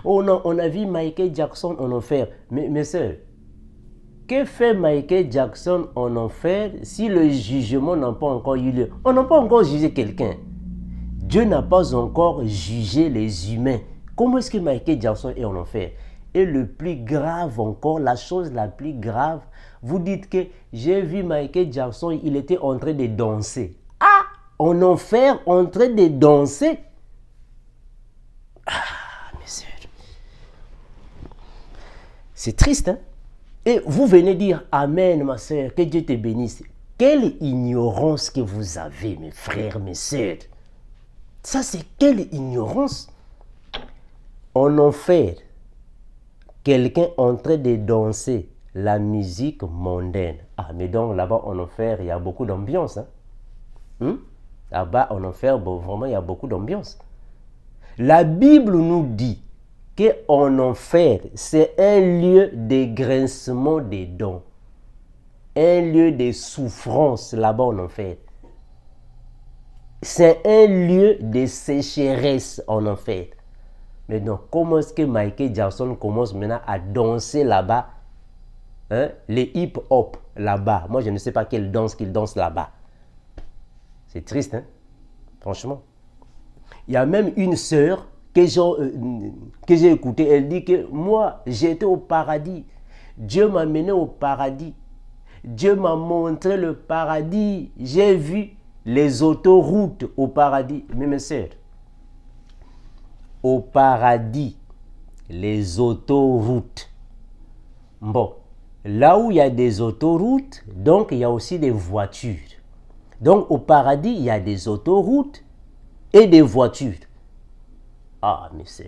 On a vu Michael Jackson en enfer. Mais mes soeurs, que fait Michael Jackson en enfer si le jugement n'a pas encore eu lieu? On n'a pas encore jugé quelqu'un. Dieu n'a pas encore jugé les humains. Comment est-ce que Michael Jackson est en enfer? Et le plus grave encore, la chose la plus grave, vous dites que j'ai vu Michael Jackson, il était en train de danser. Ah, en enfer, en train de danser. Ah, mes soeurs. C'est triste, hein? Et vous venez dire Amen, ma soeur, que Dieu te bénisse. Quelle ignorance que vous avez, mes frères, mes soeurs. Ça, c'est quelle ignorance. En enfer, quelqu'un en train de danser la musique mondaine. Ah, mais donc là-bas en enfer, il y a beaucoup d'ambiance. Hein? Là-bas en enfer, bon, vraiment, il y a beaucoup d'ambiance. La Bible nous dit qu'en enfer, c'est un lieu de grincement des dents. Un lieu de souffrance là-bas en enfer. C'est un lieu de sécheresse en enfer. Mais donc, comment est-ce que Michael Jackson commence maintenant à danser là-bas? Les hip-hop là-bas. Moi, je ne sais pas quelle danse qu'il danse là-bas. C'est triste, hein? Franchement. Il y a même une sœur que j'ai écoutée. Elle dit que moi, j'étais au paradis. Dieu m'a mené au paradis. Dieu m'a montré le paradis. J'ai vu les autoroutes au paradis. Mais mes sœurs, au paradis, les autoroutes. Bon, là où il y a des autoroutes, donc il y a aussi des voitures. Donc au paradis, il y a des autoroutes et des voitures. Ah, mes sœurs.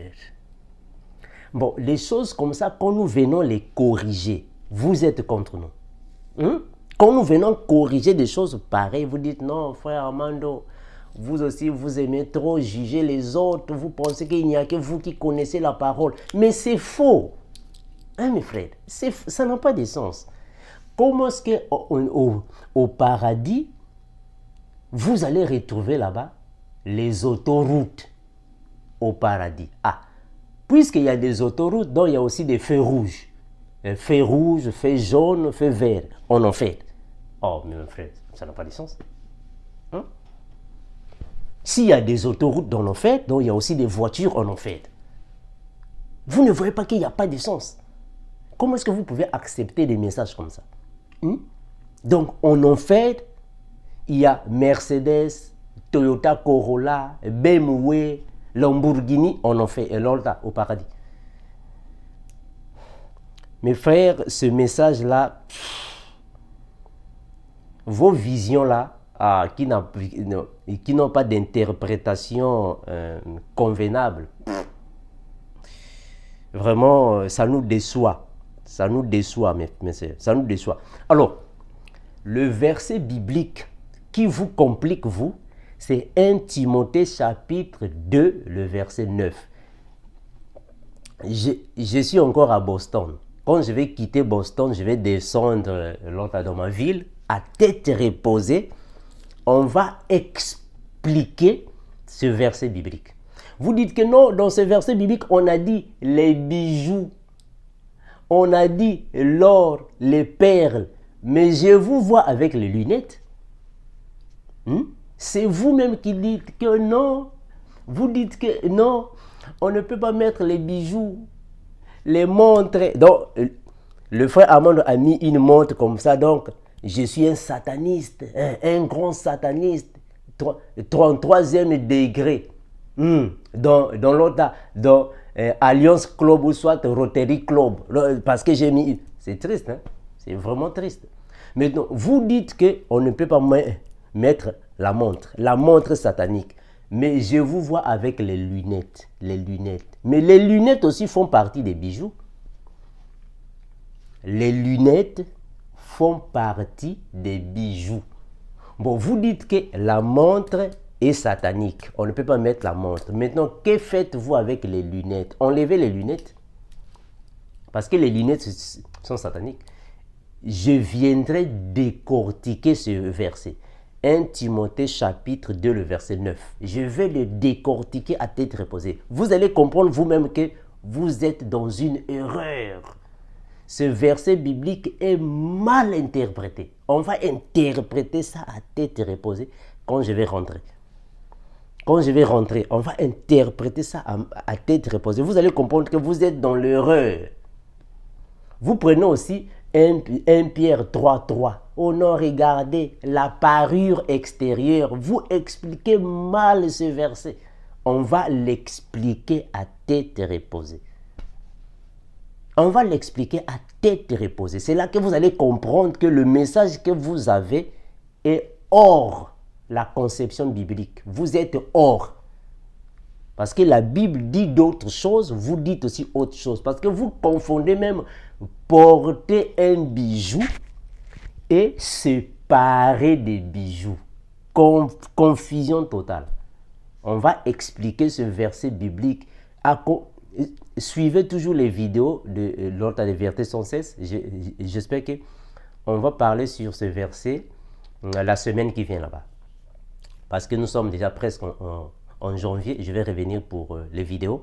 Bon, les choses comme ça, quand nous venons les corriger, vous êtes contre nous. Quand nous venons corriger des choses pareilles, vous dites non, frère Armando, vous aussi, vous aimez trop juger les autres. Vous pensez qu'il n'y a que vous qui connaissez la parole. Mais c'est faux. Hein, mes frères? Ça n'a pas de sens. Comment est-ce qu'au paradis, vous allez retrouver là-bas les autoroutes au paradis? Ah, Puisqu'il y a des autoroutes, donc il y a aussi des feux rouges. Feux rouges, feux jaunes, feux verts. On en fait. Oh, mais mon frère, ça n'a pas de sens. Hein? S'il y a des autoroutes dans en fait, donc il y a aussi des voitures en fait. Vous ne voyez pas qu'il n'y a pas de sens. Comment est-ce que vous pouvez accepter des messages comme ça? Donc, en fait, il y a Mercedes, Toyota Corolla, BMW, Lamborghini, on en fait, et l'autre au paradis. Mes frères, ce message-là, vos visions-là, qui n'ont pas d'interprétation convenable, vraiment, ça nous déçoit. Ça nous déçoit, mes sœurs, ça nous déçoit. Alors, le verset biblique qui vous complique, vous, c'est 1 Timothée chapitre 2, le verset 9. Je suis encore à Boston. Quand je vais quitter Boston, je vais descendre dans ma ville, à tête reposée. On va expliquer ce verset biblique. Vous dites que non, dans ce verset biblique, on a dit les bijoux, on a dit l'or, les perles, mais je vous vois avec les lunettes. C'est vous-même qui dites que non. Vous dites que non, on ne peut pas mettre les bijoux, les montres. Donc, le frère Armand a mis une montre comme ça, donc je suis un sataniste, un grand sataniste, 33e degré. Dans l'autre, dans Alliance Club ou soit Rotary Club, parce que j'ai mis... C'est triste, hein? C'est vraiment triste. Maintenant, vous dites qu'on ne peut pas mettre la montre satanique. Mais je vous vois avec les lunettes. Mais les lunettes aussi font partie des bijoux. Les lunettes font partie des bijoux. Bon, vous dites que la montre est satanique. On ne peut pas mettre la montre. Maintenant, que faites-vous avec les lunettes? Enlevez les lunettes. Parce que les lunettes sont sataniques. Je viendrai décortiquer ce verset. 1 Timothée chapitre 2, le verset 9. Je vais le décortiquer à tête reposée. Vous allez comprendre vous-même que vous êtes dans une erreur. Ce verset biblique est mal interprété. On va interpréter ça à tête reposée quand je vais rentrer. Quand je vais rentrer, on va interpréter ça à tête reposée. Vous allez comprendre que vous êtes dans l'erreur. Vous prenez aussi 1 Pierre 3:3. Oh non, regardez la parure extérieure. Vous expliquez mal ce verset. On va l'expliquer à tête reposée. On va l'expliquer à tête reposée. C'est là que vous allez comprendre que le message que vous avez est hors la conception biblique. Vous êtes hors. Parce que la Bible dit d'autres choses, vous dites aussi autre chose. Parce que vous confondez même porter un bijou et se parer des bijoux. Confusion totale. On va expliquer ce verset biblique. Suivez toujours les vidéos de l'Ordre de Vérité sans cesse. J'espère qu'on va parler sur ce verset la semaine qui vient là-bas. Parce que nous sommes déjà presque en janvier. Je vais revenir pour les vidéos.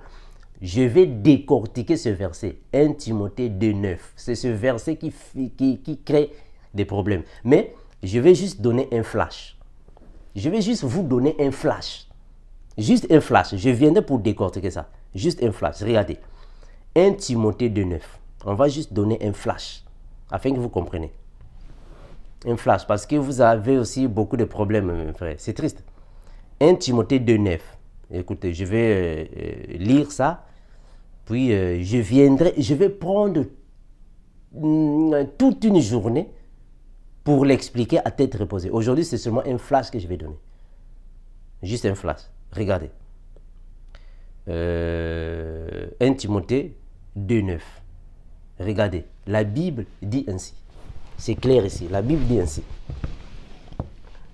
Je vais décortiquer ce verset. 1 Timothée 2:9. C'est ce verset qui crée des problèmes. Mais je vais juste donner un flash. Je vais juste vous donner un flash. Juste un flash. Je viendrai pour décortiquer ça. Juste un flash. Regardez. 1 Timothée 2:9. On va juste donner un flash. Afin que vous compreniez. Un flash. Parce que vous avez aussi beaucoup de problèmes, mes frères. C'est triste. 1 Timothée 2:9. Écoutez, je vais lire ça. Puis je vais prendre toute une journée pour l'expliquer à tête reposée. Aujourd'hui, c'est seulement un flash que je vais donner. Juste un flash. Regardez. 1 Timothée 2:9. Regardez. La Bible dit ainsi. C'est clair ici. La Bible dit ainsi.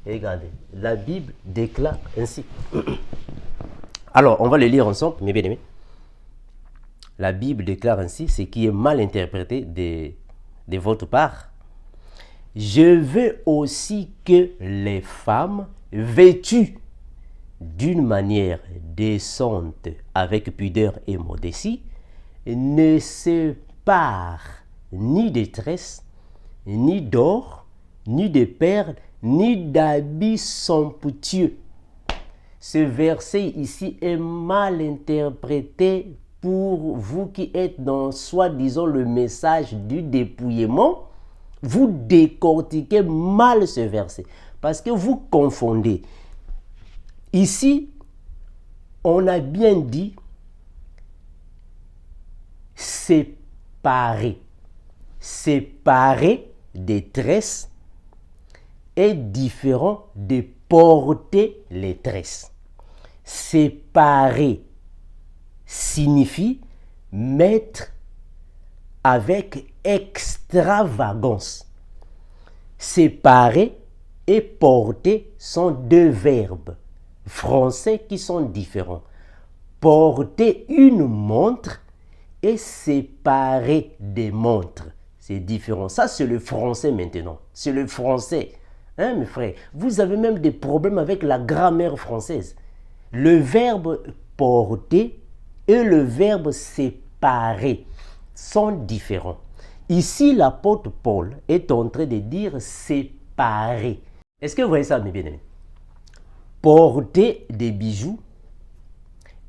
Regardez. La Bible déclare ainsi. Alors, on va le lire ensemble, mes bien-aimés. La Bible déclare ainsi, ce qui est mal interprété de votre part. Je veux aussi que les femmes vêtues d'une manière décente, avec pudeur et modestie, ne se pare ni de tresses, ni d'or, ni de perles, ni d'habits somptueux. Ce verset ici est mal interprété pour vous qui êtes dans, soi-disant, le message du dépouillement. Vous décortiquez mal ce verset parce que vous confondez. Ici, on a bien dit séparer. Séparer des tresses est différent de porter les tresses. Séparer signifie mettre avec extravagance. Séparer et porter sont deux verbes français qui sont différents. Porter une montre et séparer des montres, c'est différent. Ça, c'est le français maintenant. C'est le français. Hein, mes frères? Vous avez même des problèmes avec la grammaire française. Le verbe porter et le verbe séparer sont différents. Ici, l'apôtre Paul est en train de dire séparer. Est-ce que vous voyez ça, mes bien-aimés? Porter des bijoux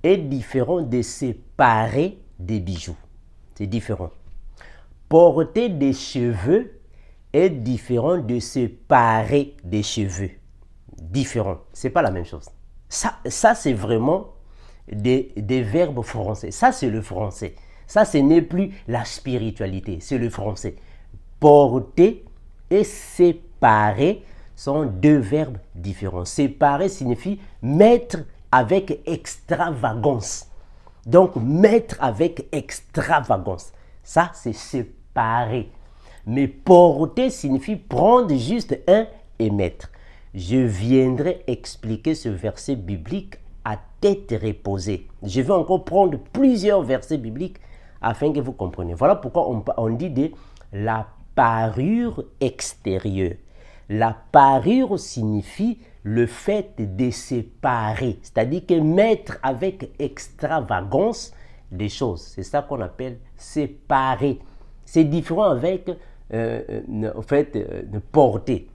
est différent de séparer des bijoux. C'est différent. Porter des cheveux est différent de séparer des cheveux. Différent. Ce n'est pas la même chose. Ça c'est vraiment des verbes français. Ça, c'est le français. Ça, ce n'est plus la spiritualité. C'est le français. Porter et séparer sont deux verbes différents. Séparer signifie mettre avec extravagance. Donc, mettre avec extravagance. Ça, c'est séparer. Mais porter signifie prendre juste un et mettre. Je viendrai expliquer ce verset biblique à tête reposée. Je vais encore prendre plusieurs versets bibliques afin que vous compreniez. Voilà pourquoi on dit de la parure extérieure. La parure signifie le fait de séparer, c'est-à-dire que mettre avec extravagance des choses. C'est ça qu'on appelle séparer. C'est différent avec porter.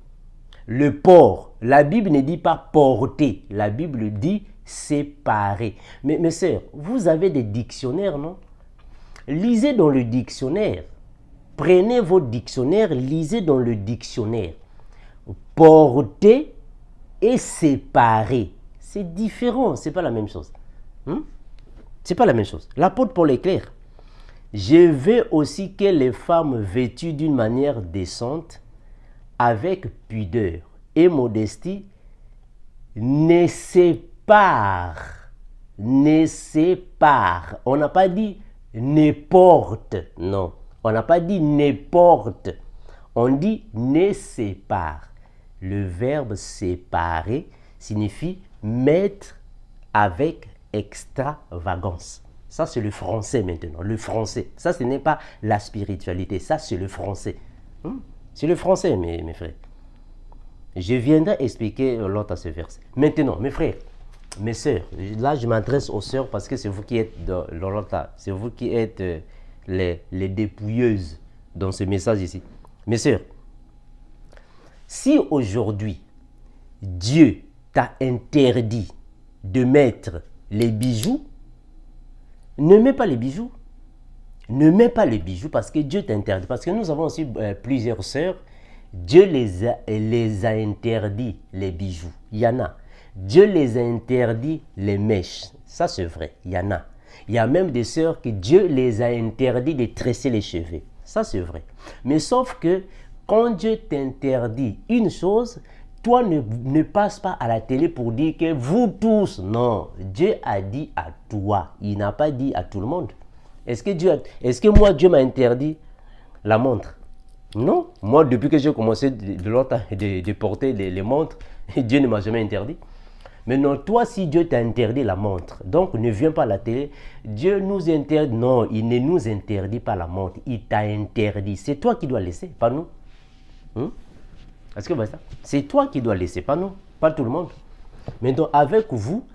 Le port, la Bible ne dit pas porter, la Bible dit séparer. Mais mes sœurs, vous avez des dictionnaires, non? Lisez dans le dictionnaire. Prenez vos dictionnaires, lisez dans le dictionnaire. Porter et séparer, c'est différent, c'est pas la même chose. C'est pas la même chose. L'apôtre Paul est clair. Je veux aussi que les femmes vêtues d'une manière décente, avec pudeur et modestie, ne séparent. Ne séparent. On n'a pas dit ne porte. Non. On n'a pas dit ne porte. On dit ne sépare. Le verbe séparer signifie mettre avec extravagance. Ça, c'est le français maintenant. Le français. Ça, ce n'est pas la spiritualité. Ça, c'est le français. C'est le français, mes frères. Je viendrai expliquer l'autre à ce verset. Maintenant, mes frères, mes sœurs, là, je m'adresse aux sœurs parce que c'est vous qui êtes dans l'autre. C'est vous qui êtes les dépouilleuses dans ce message ici. Mes sœurs, si aujourd'hui, Dieu t'a interdit de mettre les bijoux, ne mets pas les bijoux. Ne mets pas les bijoux parce que Dieu t'interdit. Parce que nous avons aussi plusieurs sœurs. Dieu les a interdit les bijoux. Il y en a. Dieu les a interdit les mèches. Ça c'est vrai. Il y en a. Il y a même des sœurs que Dieu les a interdit de tresser les cheveux. Ça c'est vrai. Mais sauf que quand Dieu t'interdit une chose, toi ne passe pas à la télé pour dire que vous tous. Non. Dieu a dit à toi. Il n'a pas dit à tout le monde. Est-ce que moi, Dieu m'a interdit la montre? Non. Moi, depuis que j'ai commencé de porter les montres, Dieu ne m'a jamais interdit. Mais non, toi, si Dieu t'a interdit la montre, donc ne viens pas à la télé, Dieu nous interdit. Non, il ne nous interdit pas la montre. Il t'a interdit. C'est toi qui dois laisser, pas nous. Est-ce que vous voyez ça? C'est toi qui dois laisser, pas nous, pas tout le monde. Maintenant, avec vous,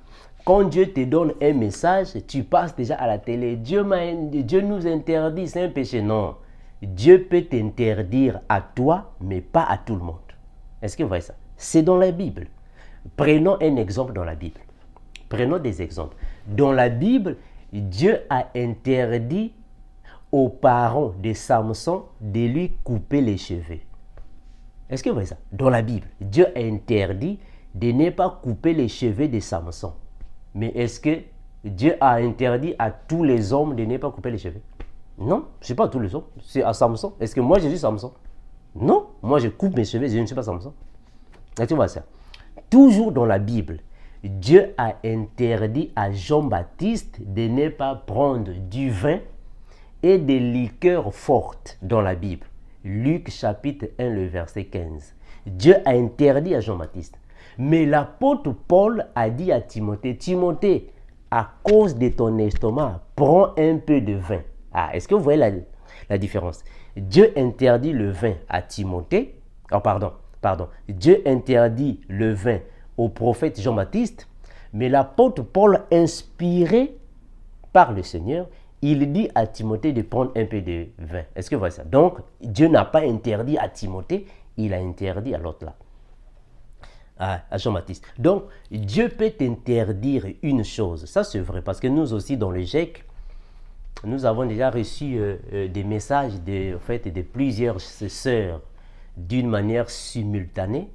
quand Dieu te donne un message, tu passes déjà à la télé. Dieu nous interdit, c'est un péché. Non. Dieu peut t'interdire à toi, mais pas à tout le monde. Est-ce que vous voyez ça? C'est dans la Bible. Prenons un exemple dans la Bible. Prenons des exemples. Dans la Bible, Dieu a interdit aux parents de Samson de lui couper les cheveux. Est-ce que vous voyez ça? Dans la Bible, Dieu a interdit de ne pas couper les cheveux de Samson. Mais est-ce que Dieu a interdit à tous les hommes de ne pas couper les cheveux? Non, ce n'est pas à tous les hommes, c'est à Samson. Est-ce que moi je suis Samson? Non, moi je coupe mes cheveux, je ne suis pas Samson. Et tu vois ça? Toujours dans la Bible, Dieu a interdit à Jean-Baptiste de ne pas prendre du vin et des liqueurs fortes dans la Bible. Luc chapitre 1, le verset 15. Dieu a interdit à Jean-Baptiste. Mais l'apôtre Paul a dit à Timothée, Timothée, à cause de ton estomac, prends un peu de vin. Ah, est-ce que vous voyez la différence? Dieu interdit le vin à Timothée. Oh, pardon. Dieu interdit le vin au prophète Jean-Baptiste, mais l'apôtre Paul, inspiré par le Seigneur, il dit à Timothée de prendre un peu de vin. Est-ce que vous voyez ça? Donc, Dieu n'a pas interdit à Timothée, il a interdit à l'autre là. À Jean-Baptiste. Donc, Dieu peut t'interdire une chose. Ça, c'est vrai, parce que nous aussi, dans le GEC, nous avons déjà reçu des messages de plusieurs sœurs d'une manière simultanée,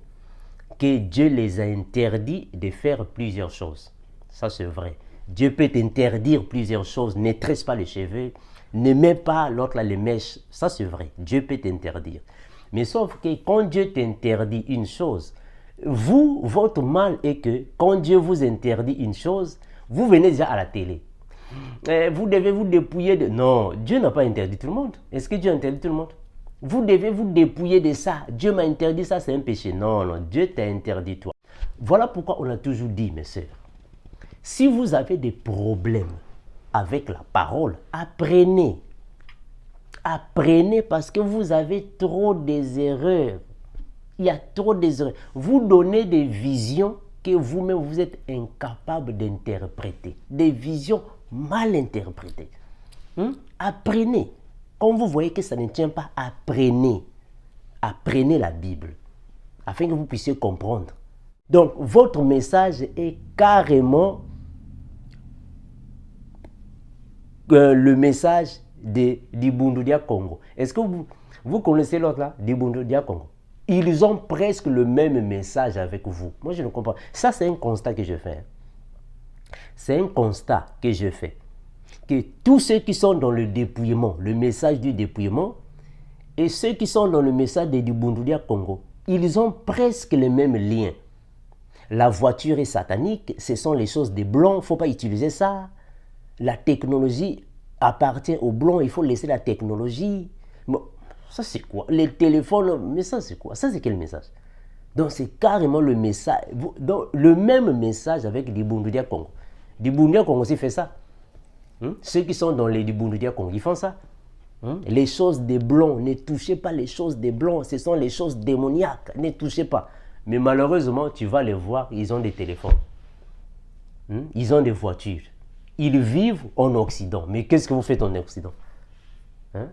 que Dieu les a interdits de faire plusieurs choses. Ça, c'est vrai. Dieu peut t'interdire plusieurs choses. Ne tresse pas les cheveux, ne mets pas l'autre là les mèches. Ça, c'est vrai. Dieu peut t'interdire. Mais sauf que quand Dieu t'interdit une chose, vous, votre mal est que quand Dieu vous interdit une chose, vous venez déjà à la télé. Vous devez vous dépouiller de... Non, Dieu n'a pas interdit tout le monde. Est-ce que Dieu a interdit tout le monde? Vous devez vous dépouiller de ça. Dieu m'a interdit ça, c'est un péché. Non, non, Dieu t'a interdit toi. Voilà pourquoi on a toujours dit, mes sœurs, si vous avez des problèmes avec la parole, apprenez. Apprenez parce que vous avez trop des erreurs. Il y a trop des erreurs. Vous donnez des visions que vous-même vous êtes incapable d'interpréter. Des visions mal interprétées. Apprenez. Quand vous voyez que ça ne tient pas, apprenez. Apprenez la Bible afin que vous puissiez comprendre. Donc, votre message est carrément le message d'Ibundudia Congo. Est-ce que vous connaissez l'autre là, d'Ibundudia Congo? Ils ont presque le même message avec vous. Moi, je ne comprends pas. Ça, c'est un constat que je fais. C'est un constat que je fais. Que tous ceux qui sont dans le dépouillement, le message du dépouillement, et ceux qui sont dans le message de Ibundudia Congo, ils ont presque les mêmes liens. La voiture est satanique, ce sont les choses des blancs, il ne faut pas utiliser ça. La technologie appartient aux blancs, il faut laisser la technologie. Bon, ça c'est quoi? Les téléphones, mais ça c'est quoi? Ça c'est quel message? Donc c'est carrément le message, donc, le même message avec Ibundudia Congo. Ibundudia Congo aussi fait ça. Ceux qui sont dans les Ibundudia Congo, ils font ça. Les choses des blancs, ne touchez pas les choses des blancs, ce sont les choses démoniaques, ne touchez pas. Mais malheureusement, tu vas les voir, ils ont des téléphones. Ils ont des voitures. Ils vivent en Occident. Mais qu'est-ce que vous faites en Occident?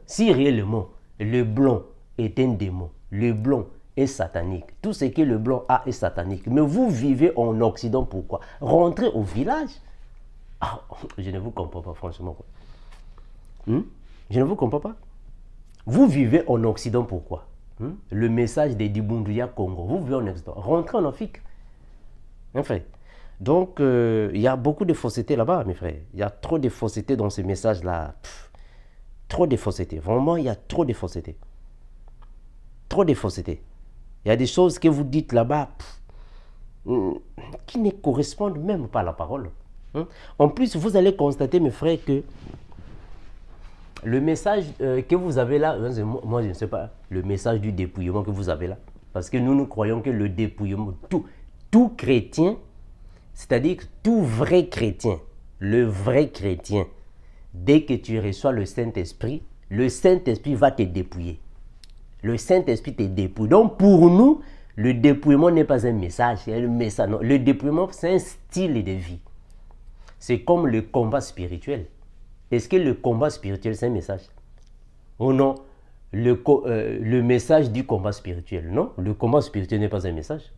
Si réellement, le blanc est un démon, le blanc est satanique, tout ce que le blanc a est satanique, mais vous vivez en Occident, pourquoi? Rentrez au village. Ah, je ne vous comprends pas, franchement. Je ne vous comprends pas. Vous vivez en Occident, pourquoi? Le message de Ibundudia Congo, vous vivez en Occident. Rentrez en Afrique. Enfin, donc, il y a beaucoup de fausseté là-bas, mes frères. Il y a trop de fausseté dans ces messages-là. Trop de fausseté. Vraiment, il y a trop de fausseté. Trop de fausseté. Il y a des choses que vous dites là-bas qui ne correspondent même pas à la parole. En plus, vous allez constater, mes frères, que le message que vous avez là, moi je ne sais pas, le message du dépouillement que vous avez là, parce que nous croyons que le dépouillement, tout chrétien, c'est-à-dire que tout vrai chrétien, le vrai chrétien, dès que tu reçois le Saint-Esprit va te dépouiller. Le Saint-Esprit te dépouille. Donc pour nous, Le dépouillement n'est pas un message, c'est un message. Non. Le dépouillement, c'est un style de vie. C'est comme le combat spirituel. Est-ce que le combat spirituel, c'est un message? Oh non, le message du combat spirituel. Non, le combat spirituel n'est pas un message.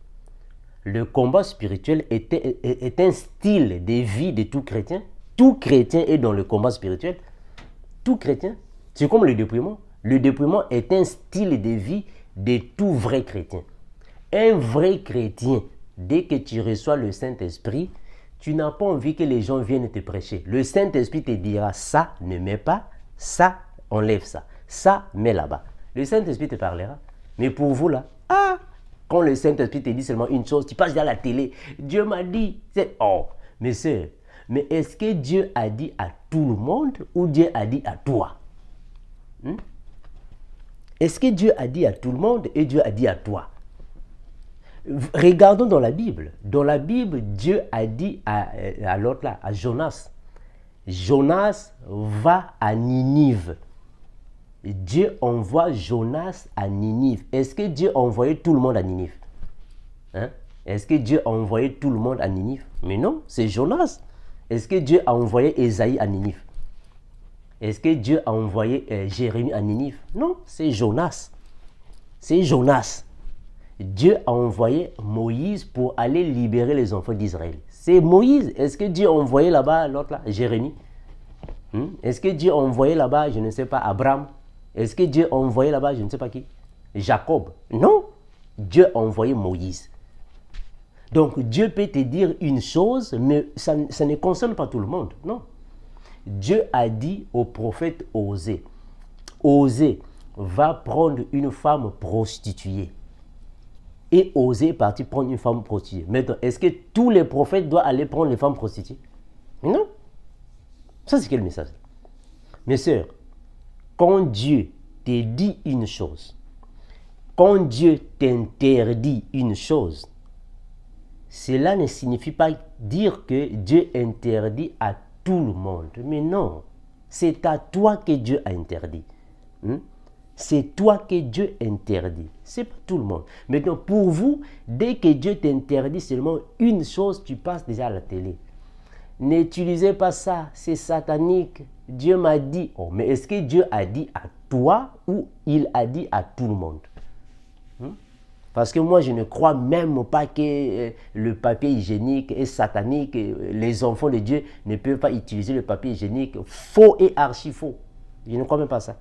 Le combat spirituel est un style de vie de tout chrétien. Tout chrétien est dans le combat spirituel. Tout chrétien. C'est comme le dépouillement. Le dépouillement est un style de vie de tout vrai chrétien. Un vrai chrétien, dès que tu reçois le Saint-Esprit, tu n'as pas envie que les gens viennent te prêcher. Le Saint-Esprit te dira, ça, ne mets pas, ça, enlève ça. Ça, mets là-bas. Le Saint-Esprit te parlera. Mais pour vous là, quand le Saint-Esprit te dit seulement une chose, tu passes dans la télé, Dieu m'a dit, c'est mais sœur, mais est-ce que Dieu a dit à tout le monde ou Dieu a dit à toi? Est-ce que Dieu a dit à tout le monde et Dieu a dit à toi? Regardons dans la Bible. Dans la Bible, Dieu a dit à l'autre là, à Jonas, Jonas va à Ninive. Dieu envoie Jonas à Ninive. Est-ce que Dieu a envoyé tout le monde à Ninive? Est-ce que Dieu a envoyé tout le monde à Ninive? Mais non, c'est Jonas. Est-ce que Dieu a envoyé Ésaïe à Ninive? Est-ce que Dieu a envoyé Jérémie à Ninive? Non, c'est Jonas. C'est Jonas. Dieu a envoyé Moïse pour aller libérer les enfants d'Israël. C'est Moïse. Est-ce que Dieu a envoyé là-bas l'autre là, Jérémie? Est-ce que Dieu a envoyé là-bas, je ne sais pas, Abraham? Est-ce que Dieu a envoyé là-bas, je ne sais pas qui? Jacob? Non. Dieu a envoyé Moïse. Donc Dieu peut te dire une chose, mais ça ne concerne pas tout le monde. Non. Dieu a dit au prophète Osée, Osée va prendre une femme prostituée. Et Osée est parti prendre une femme prostituée. Maintenant, est-ce que tous les prophètes doivent aller prendre les femmes prostituées? Non. Ça, c'est quel message? Mes sœurs, quand Dieu te dit une chose, quand Dieu t'interdit une chose, cela ne signifie pas dire que Dieu interdit à tout le monde. Mais non, c'est à toi que Dieu a interdit. C'est toi que Dieu interdit. Ce n'est pas tout le monde. Maintenant, pour vous, dès que Dieu t'interdit seulement une chose, tu passes déjà à la télé. N'utilisez pas ça, c'est satanique. Dieu m'a dit. Oh, mais est-ce que Dieu a dit à toi ou il a dit à tout le monde? Parce que moi, je ne crois même pas que le papier hygiénique est satanique. Les enfants de Dieu ne peuvent pas utiliser le papier hygiénique. Faux et archi faux. Je ne crois même pas ça.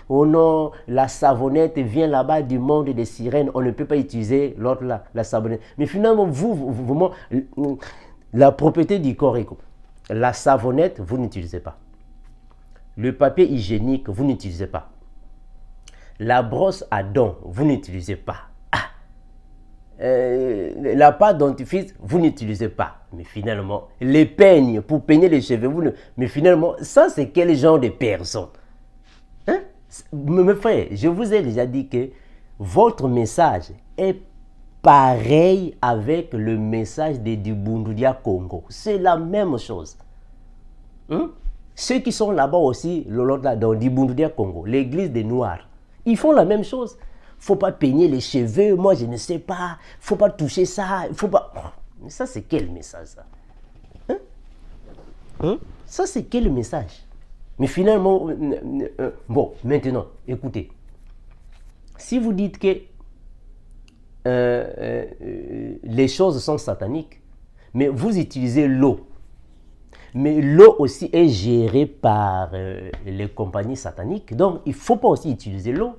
Oh non, la savonnette vient là-bas du monde des sirènes. On ne peut pas utiliser l'autre là, la savonnette. Mais finalement, vous la propriété du corps est la savonnette, vous n'utilisez pas. Le papier hygiénique, vous n'utilisez pas. La brosse à dents, vous n'utilisez pas. La pâte dentifrice, vous n'utilisez pas. Mais finalement, les peignes pour peigner les cheveux, mais finalement, ça c'est quel genre de personne? Mes frères, je vous ai déjà dit que votre message est pareil avec le message de Dibundudia Congo. C'est la même chose. Ceux qui sont là-bas aussi, dans Dibundudia Congo, l'église des Noirs, ils font la même chose. Faut pas peigner les cheveux, moi je ne sais pas, faut pas toucher ça, faut pas... Mais ça c'est quel message ça? Ça c'est quel message? Mais finalement, bon, maintenant, écoutez. Si vous dites que les choses sont sataniques, mais vous utilisez l'eau. Mais l'eau aussi est gérée par les compagnies sataniques. Donc, il ne faut pas aussi utiliser l'eau.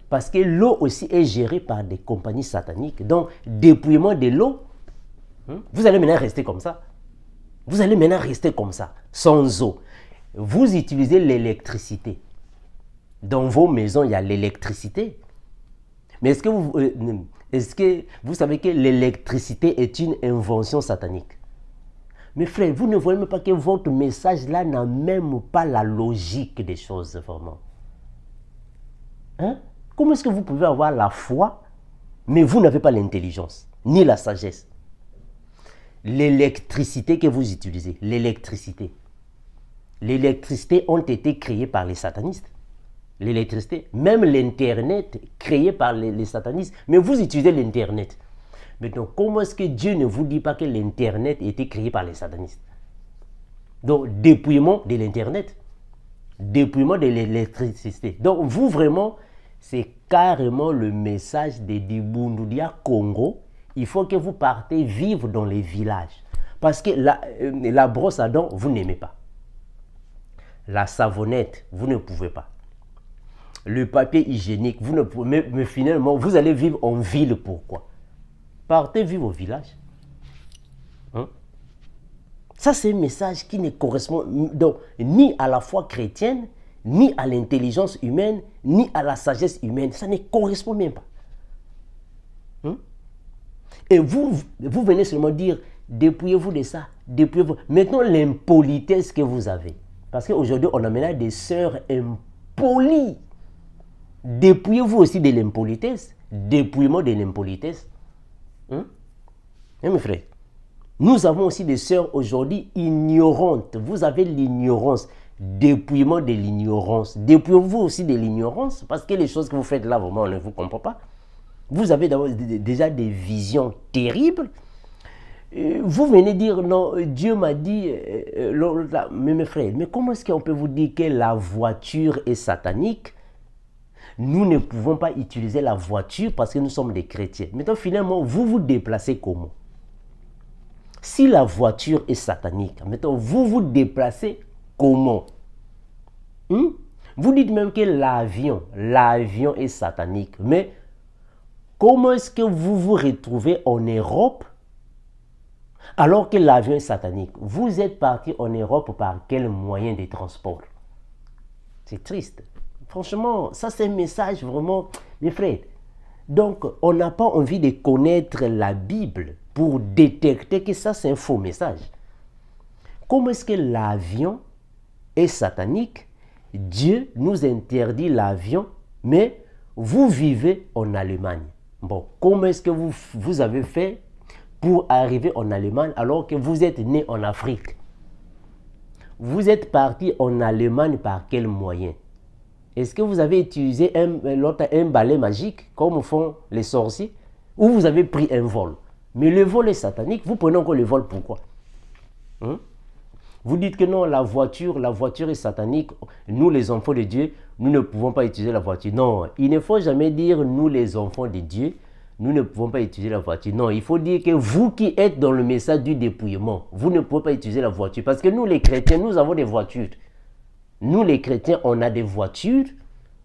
Parce que l'eau aussi est gérée par des compagnies sataniques. Donc, dépouillement de l'eau, vous allez maintenant rester comme ça. Vous allez maintenant rester comme ça, sans eau. Vous utilisez l'électricité. Dans vos maisons, il y a l'électricité. Mais est-ce que vous savez que l'électricité est une invention satanique? Mes frères, vous ne voyez même pas que votre message là n'a même pas la logique des choses, vraiment. Comment est-ce que vous pouvez avoir la foi, mais vous n'avez pas l'intelligence, ni la sagesse? L'électricité que vous utilisez, l'électricité ont été créées par les satanistes. l'électricité, même l'Internet créé par les satanistes. Mais vous utilisez l'Internet. Maintenant, comment est-ce que Dieu ne vous dit pas que l'Internet a été créé par les satanistes? Donc, dépouillement de l'Internet, dépouillement de l'électricité. Donc, vous vraiment, c'est carrément le message de Dibundudia Congo. Il faut que vous partez vivre dans les villages. Parce que la brosse à dents, vous n'aimez pas. La savonnette, vous ne pouvez pas. Le papier hygiénique, vous ne pouvez, mais finalement, vous allez vivre en ville. Pourquoi? Partez vivre au village. Hein? Ça, c'est un message qui ne correspond donc, ni à la foi chrétienne, ni à l'intelligence humaine, ni à la sagesse humaine. Ça ne correspond même pas. Hein? Et vous venez seulement dire, dépouillez-vous de ça, dépouillez-vous. Maintenant, l'impolitesse que vous avez. Parce qu'aujourd'hui, on a maintenant des sœurs impolies. Dépouillez-vous aussi de l'impolitesse. Dépouillement de l'impolitesse. Hein? Mes frères, nous avons aussi des sœurs aujourd'hui ignorantes. Vous avez l'ignorance. Dépouillement de l'ignorance. Dépouillez-vous aussi de l'ignorance. Parce que les choses que vous faites là, vraiment, on ne vous comprend pas. Vous avez déjà des visions terribles. Vous venez dire, non, Dieu m'a dit, mais mes frères, mais comment est-ce qu'on peut vous dire que la voiture est satanique? Nous ne pouvons pas utiliser la voiture parce que nous sommes des chrétiens. Maintenant, finalement, vous vous déplacez comment? Si la voiture est satanique, maintenant, vous vous déplacez comment? Vous dites même que l'avion est satanique. Mais comment est-ce que vous vous retrouvez en Europe alors que l'avion est satanique? Vous êtes parti en Europe par quel moyen de transport? C'est triste. Franchement, ça c'est un message vraiment, mes frères. Donc, on n'a pas envie de connaître la Bible pour détecter que ça c'est un faux message. Comment est-ce que l'avion est satanique? Dieu nous interdit l'avion, mais vous vivez en Allemagne. Bon, comment est-ce que vous avez fait pour arriver en Allemagne alors que vous êtes né en Afrique? Vous êtes parti en Allemagne par quel moyen? Est-ce que vous avez utilisé un balai magique comme font les sorciers? Ou vous avez pris un vol? Mais le vol est satanique. Vous prenez encore le vol, pourquoi? Vous dites que non, la voiture est satanique. Nous, les enfants de Dieu, nous ne pouvons pas utiliser la voiture. Non, il ne faut jamais dire nous, les enfants de Dieu, nous ne pouvons pas utiliser la voiture. Non, il faut dire que vous qui êtes dans le message du dépouillement, vous ne pouvez pas utiliser la voiture. Parce que nous, les chrétiens, nous avons des voitures. Nous, les chrétiens, on a des voitures.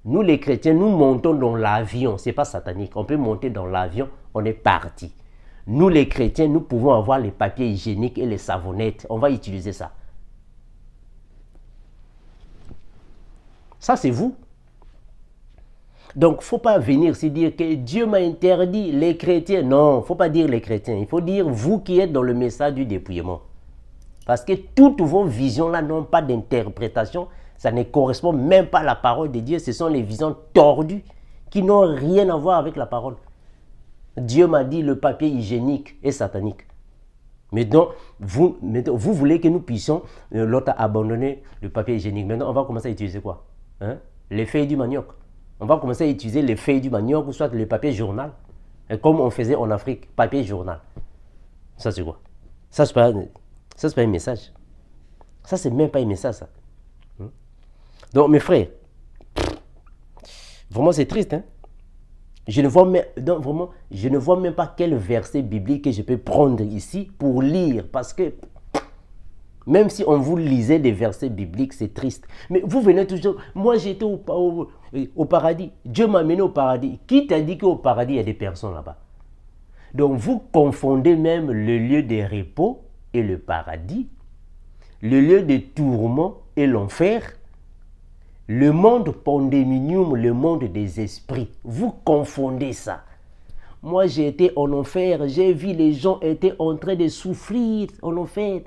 Nous, les chrétiens, nous montons dans l'avion. Ce n'est pas satanique. On peut monter dans l'avion, on est parti. Nous, les chrétiens, nous pouvons avoir les papiers hygiéniques et les savonnettes. On va utiliser ça. Ça, c'est vous. Donc, il ne faut pas venir se dire que Dieu m'a interdit les chrétiens. Non, il ne faut pas dire les chrétiens. Il faut dire vous qui êtes dans le message du dépouillement. Parce que toutes vos visions-là n'ont pas d'interprétation. Ça ne correspond même pas à la parole de Dieu. Ce sont les visions tordues qui n'ont rien à voir avec la parole. Dieu m'a dit le papier hygiénique est satanique. Maintenant, vous voulez que nous puissions, l'autre a abandonné le papier hygiénique. Maintenant, on va commencer à utiliser quoi? Les feuilles du manioc. On va commencer à utiliser les feuilles du manioc ou soit le papier journal. Comme on faisait en Afrique, papier journal. Ça, c'est quoi? Ça, c'est pas un message. Ça, c'est même pas un message, ça. Donc, mes frères, vraiment, c'est triste, hein? Je ne vois même pas quel verset biblique que je peux prendre ici pour lire. Parce que même si on vous lisait des versets bibliques, c'est triste. Mais vous venez toujours, moi j'étais au paradis. Dieu m'a amené au paradis. Qui t'a dit qu'au paradis, il y a des personnes là-bas? Donc vous confondez même le lieu de repos et le paradis, le lieu de tourment et l'enfer, le monde pandéminium, le monde des esprits. Vous confondez ça. Moi, j'ai été en enfer. J'ai vu les gens étaient en train de souffrir en enfer.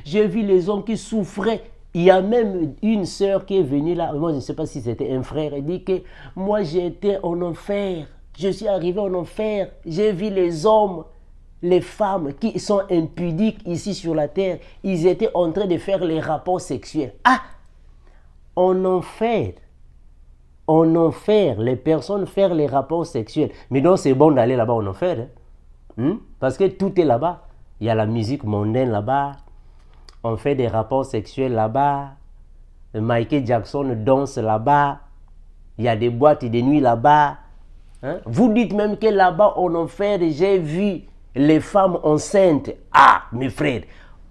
J'ai vu les hommes qui souffraient. Il y a même une sœur qui est venue là. Moi, je ne sais pas si c'était un frère. Elle dit que moi, j'ai été en enfer. Je suis arrivé en enfer. J'ai vu les hommes, les femmes qui sont impudiques ici sur la terre. Ils étaient en train de faire les rapports sexuels. Ah! En enfer. en enfer, les personnes faire les rapports sexuels. Mais donc c'est bon d'aller là-bas en enfer. Hein? Parce que tout est là-bas. Il y a la musique mondaine là-bas. On fait des rapports sexuels là-bas. Michael Jackson danse là-bas. Il y a des boîtes de nuit là-bas. Hein? Vous dites même que là-bas en enfer, j'ai vu les femmes enceintes. Ah, mes frères,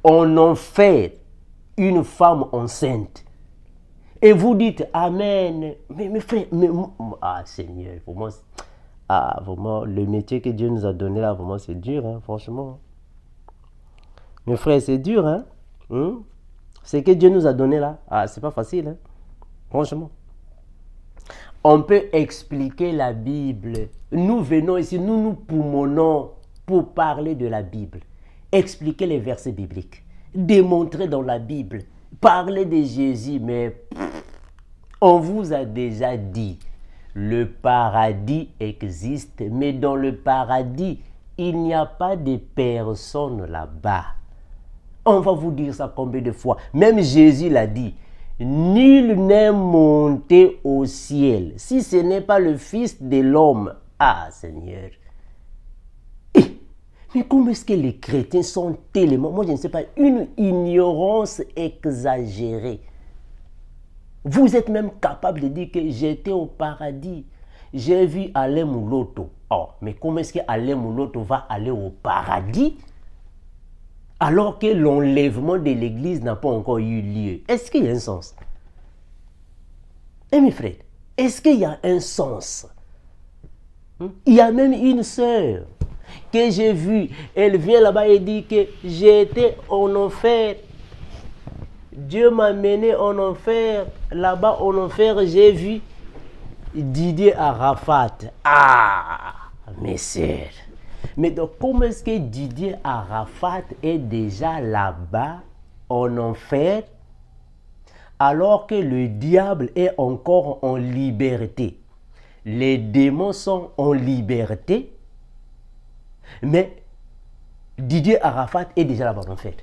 en enfer, une femme enceinte. Et vous dites Amen. Mais mes frères, ah Seigneur, vraiment, le métier que Dieu nous a donné là, vraiment, c'est dur, hein, franchement. Mes frères, c'est dur, hein. Ce que Dieu nous a donné là, ah, c'est pas facile, hein, franchement. On peut expliquer la Bible. Nous venons ici, nous poumonnons pour parler de la Bible. Expliquer les versets bibliques. Démontrer dans la Bible. Parler de Jésus, mais on vous a déjà dit, le paradis existe, mais dans le paradis, il n'y a pas de personnes là-bas. On va vous dire ça combien de fois? Même Jésus l'a dit. Nul n'est monté au ciel si ce n'est pas le Fils de l'homme. Ah Seigneur. Mais comment est-ce que les chrétiens sont tellement, moi je ne sais pas, une ignorance exagérée. Vous êtes même capable de dire que j'étais au paradis. J'ai vu Alain Mouloto. Oh, mais comment est-ce que Alain Mouloto va aller au paradis alors que l'enlèvement de l'église n'a pas encore eu lieu? Est-ce qu'il y a un sens? Eh mes frères, est-ce qu'il y a un sens? Il y a même une sœur que j'ai vue, elle vient là-bas et dit que j'étais en enfer. Dieu m'a mené en enfer. Là-bas en enfer, j'ai vu Didier Arafat. Ah, mes sœurs. Mais donc, comment est-ce que Didier Arafat est déjà là-bas, en enfer, alors que le diable est encore en liberté? Les démons sont en liberté, mais Didier Arafat est déjà là-bas en enfer.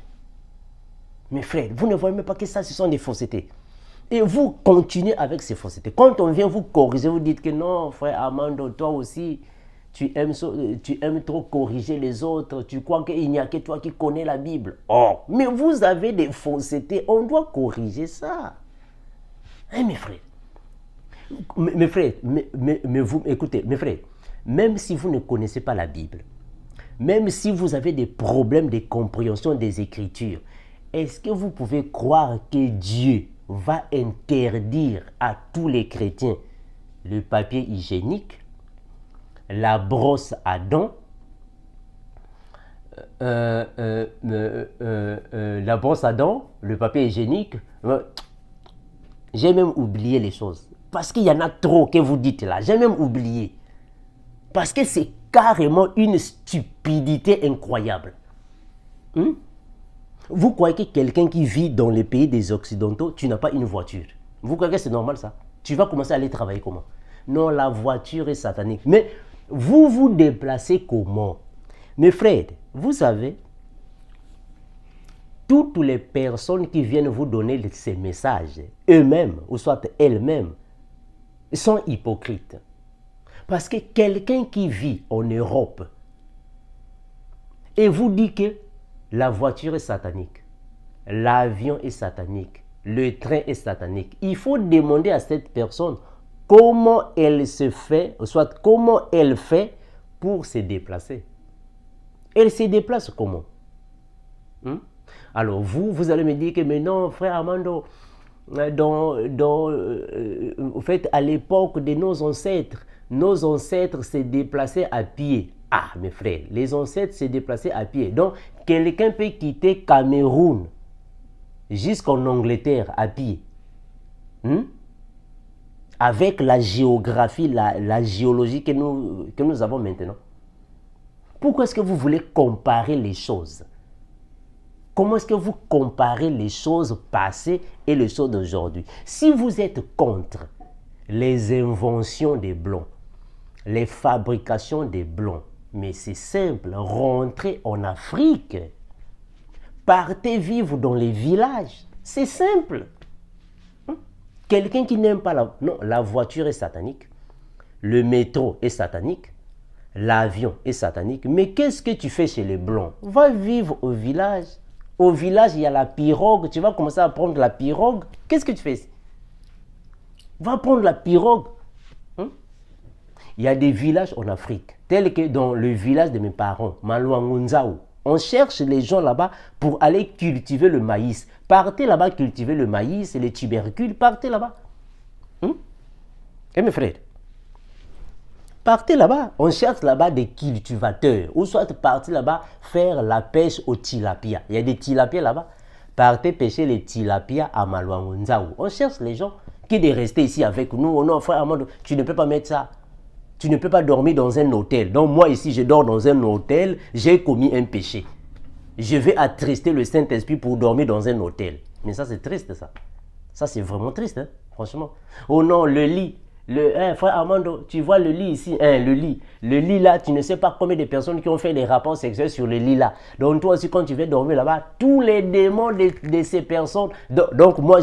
Mes frères, vous ne voyez même pas que ça, ce sont des faussetés. Et vous continuez avec ces faussetés. Quand on vient vous corriger, vous dites que non, frère Armando, toi aussi, tu aimes trop corriger les autres. Tu crois qu'il n'y a que toi qui connais la Bible. Oh, mais vous avez des faussetés. On doit corriger ça. Hein, mes frères? Mes frères, mais vous, écoutez, mes frères, même si vous ne connaissez pas la Bible, même si vous avez des problèmes de compréhension des Écritures, est-ce que vous pouvez croire que Dieu va interdire à tous les chrétiens le papier hygiénique, la brosse à dents, la brosse à dents, le papier hygiénique? J'ai même oublié les choses. Parce qu'il y en a trop que vous dites là. J'ai même oublié. Parce que c'est carrément une stupidité incroyable. Vous croyez que quelqu'un qui vit dans les pays des Occidentaux, tu n'as pas une voiture? Vous croyez que c'est normal ça? Tu vas commencer à aller travailler comment? Non, la voiture est satanique. Mais vous vous déplacez comment? Mes frères, vous savez, toutes les personnes qui viennent vous donner ces messages, eux-mêmes, ou soit elles-mêmes, sont hypocrites. Parce que quelqu'un qui vit en Europe et vous dit que la voiture est satanique, l'avion est satanique, le train est satanique, il faut demander à cette personne comment elle se fait, soit comment elle fait pour se déplacer. Elle se déplace comment? Alors vous allez me dire que mais non, frère Armando, en fait, à l'époque de nos ancêtres se déplaçaient à pied. Ah, mes frères, les ancêtres se déplaçaient à pied. Donc, quelqu'un peut quitter Cameroun jusqu'en Angleterre à pied. Avec la géographie, la géologie que nous avons maintenant. Pourquoi est-ce que vous voulez comparer les choses? Comment est-ce que vous comparez les choses passées et les choses d'aujourd'hui? Si vous êtes contre les inventions des Blancs, les fabrications des Blancs, mais c'est simple, rentrez en Afrique, partez vivre dans les villages, c'est simple. Quelqu'un qui n'aime pas la... Non, la voiture est satanique. Le métro est satanique. L'avion est satanique. Mais qu'est-ce que tu fais chez les Blancs? Va vivre au village. Au village, il y a la pirogue. Tu vas commencer à prendre la pirogue. Qu'est-ce que tu fais ici? Va prendre la pirogue. Il y a des villages en Afrique, tels que dans le village de mes parents, Malouangunzao. On cherche les gens là-bas pour aller cultiver le maïs. Partez là-bas cultiver le maïs et les tubercules. Partez là-bas. Et mes frères, partez là-bas. On cherche là-bas des cultivateurs. Ou soit partez là-bas faire la pêche au tilapia. Il y a des tilapias là-bas. Partez pêcher les tilapias à Malouangunzao. On cherche les gens qui de rester ici avec nous. Oh non, frère Amadou, tu ne peux pas mettre ça. Tu ne peux pas dormir dans un hôtel. Donc moi ici, je dors dans un hôtel, j'ai commis un péché. Je vais attrister le Saint-Esprit pour dormir dans un hôtel. Mais ça, c'est triste, ça. Ça, c'est vraiment triste, hein, franchement. Oh non, le lit. Frère Armando, tu vois le lit ici, le lit. Le lit là, tu ne sais pas combien de personnes qui ont fait des rapports sexuels sur le lit là. Donc toi aussi, quand tu vas dormir là-bas, tous les démons de ces personnes, donc moi,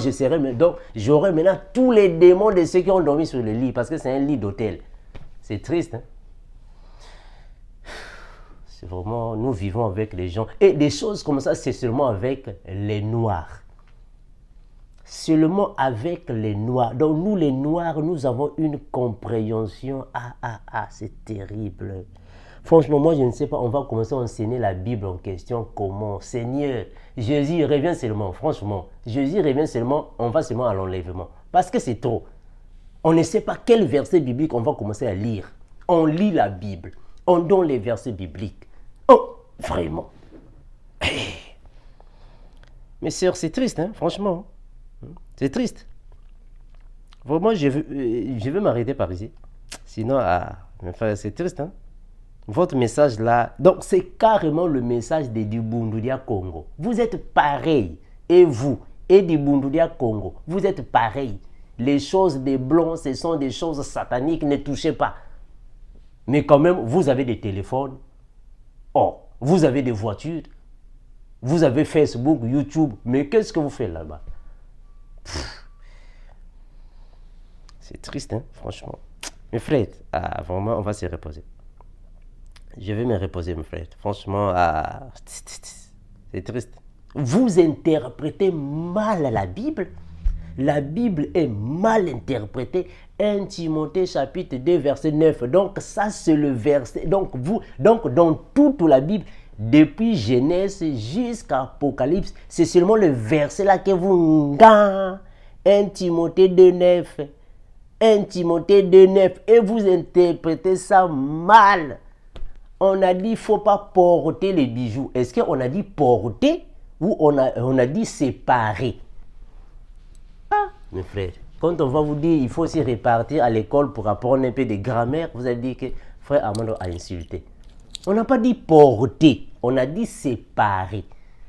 j'aurai maintenant tous les démons de ceux qui ont dormi sur le lit, parce que c'est un lit d'hôtel. C'est triste, hein? C'est vraiment, nous vivons avec les gens. Et des choses comme ça, c'est seulement avec les Noirs. Seulement avec les Noirs. Donc nous, les Noirs, nous avons une compréhension. C'est terrible. Franchement, moi, je ne sais pas, on va commencer à enseigner la Bible en question. Comment? Seigneur, Jésus revient seulement, franchement. Jésus revient seulement, on va seulement à l'enlèvement. Parce que c'est trop. On ne sait pas quel verset biblique on va commencer à lire. On lit la Bible. On donne les versets bibliques. Oh, vraiment. Mais sœur, c'est triste, hein, franchement. C'est triste. Vraiment, je vais m'arrêter par ici. Sinon, c'est triste, hein. Votre message là, donc c'est carrément le message des Dibundudia Congo. Vous êtes pareil. Et vous, et Dibundudia Congo, vous êtes pareil. Les choses des Blancs, ce sont des choses sataniques, ne touchez pas. Mais quand même, vous avez des téléphones. Oh, vous avez des voitures. Vous avez Facebook, YouTube. Mais qu'est-ce que vous faites là-bas? C'est triste, hein, franchement. Mes frères, vraiment, on va se reposer. Je vais me reposer, mes frères. Franchement, c'est triste. Vous interprétez mal la Bible. La Bible est mal interprétée. 1 Timothée chapitre 2 verset 9. Donc ça c'est le verset. Donc dans toute la Bible, depuis Genèse jusqu'à Apocalypse, c'est seulement le verset là que vous... 1 Timothée 2 9. 1 Timothée 2 9. Et vous interprétez ça mal. On a dit qu'il ne faut pas porter les bijoux. Est-ce qu'on a dit porter ou on a dit séparer? Mes frères, quand on va vous dire il faut aussi repartir à l'école pour apprendre un peu de grammaire, vous allez dire que frère Armando a insulté. On n'a pas dit porter, on a dit séparer.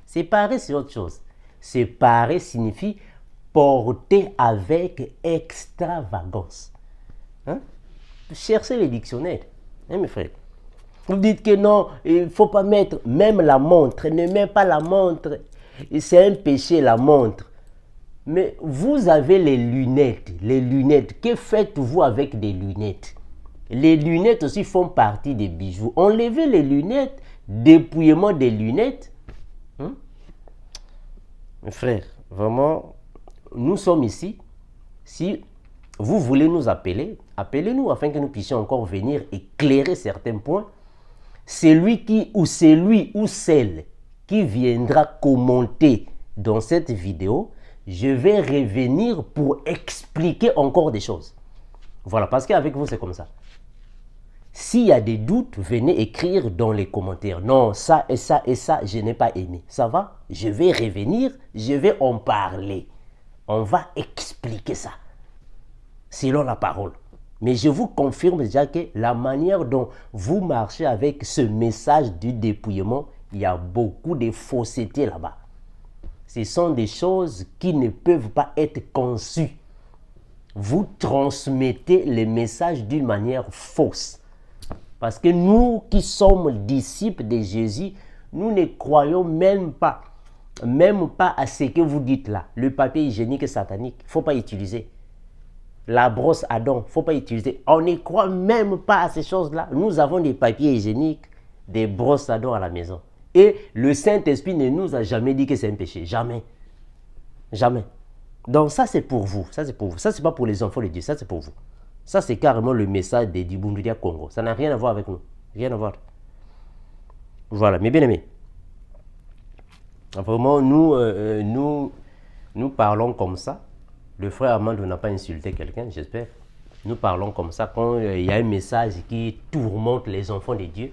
Séparer, c'est autre chose. Séparer signifie porter avec extravagance. Hein? Cherchez les dictionnaires, hein, mes frères. Vous dites que non, il ne faut pas mettre même la montre. Ne mets pas la montre. C'est un péché, la montre. Mais vous avez les lunettes. Les lunettes. Que faites-vous avec des lunettes? Les lunettes aussi font partie des bijoux. Enlevez les lunettes. Dépouillement des lunettes. Mes frères, vraiment, nous sommes ici. Si vous voulez nous appeler, appelez-nous afin que nous puissions encore venir éclairer certains points. Celui ou celle qui viendra commenter dans cette vidéo, je vais revenir pour expliquer encore des choses. Voilà, parce qu'avec vous, c'est comme ça. S'il y a des doutes, venez écrire dans les commentaires. Non, ça et ça et ça, je n'ai pas aimé. Ça va? Je vais revenir, je vais en parler. On va expliquer ça, selon la parole. Mais je vous confirme déjà que la manière dont vous marchez avec ce message du dépouillement, il y a beaucoup de fausseté là-bas. Ce sont des choses qui ne peuvent pas être conçues. Vous transmettez les messages d'une manière fausse. Parce que nous qui sommes disciples de Jésus, nous ne croyons même pas à ce que vous dites là. Le papier hygiénique satanique, il ne faut pas utiliser. La brosse à dents, il ne faut pas utiliser. On ne croit même pas à ces choses-là. Nous avons des papiers hygiéniques, des brosses à dents à la maison. Et le Saint-Esprit ne nous a jamais dit que c'est un péché. Jamais. Jamais. Donc ça, c'est pour vous. Ça, c'est pour vous. Ça, c'est pas pour les enfants de Dieu. Ça, c'est pour vous. Ça, c'est carrément le message des Dibunduria Congo. Ça n'a rien à voir avec nous. Rien à voir. Voilà. Mais bien aimé. Vraiment, nous parlons comme ça. Le frère Amandou n'a pas insulté quelqu'un, j'espère. Nous parlons comme ça. Quand il y a un message qui tourmente les enfants de Dieu,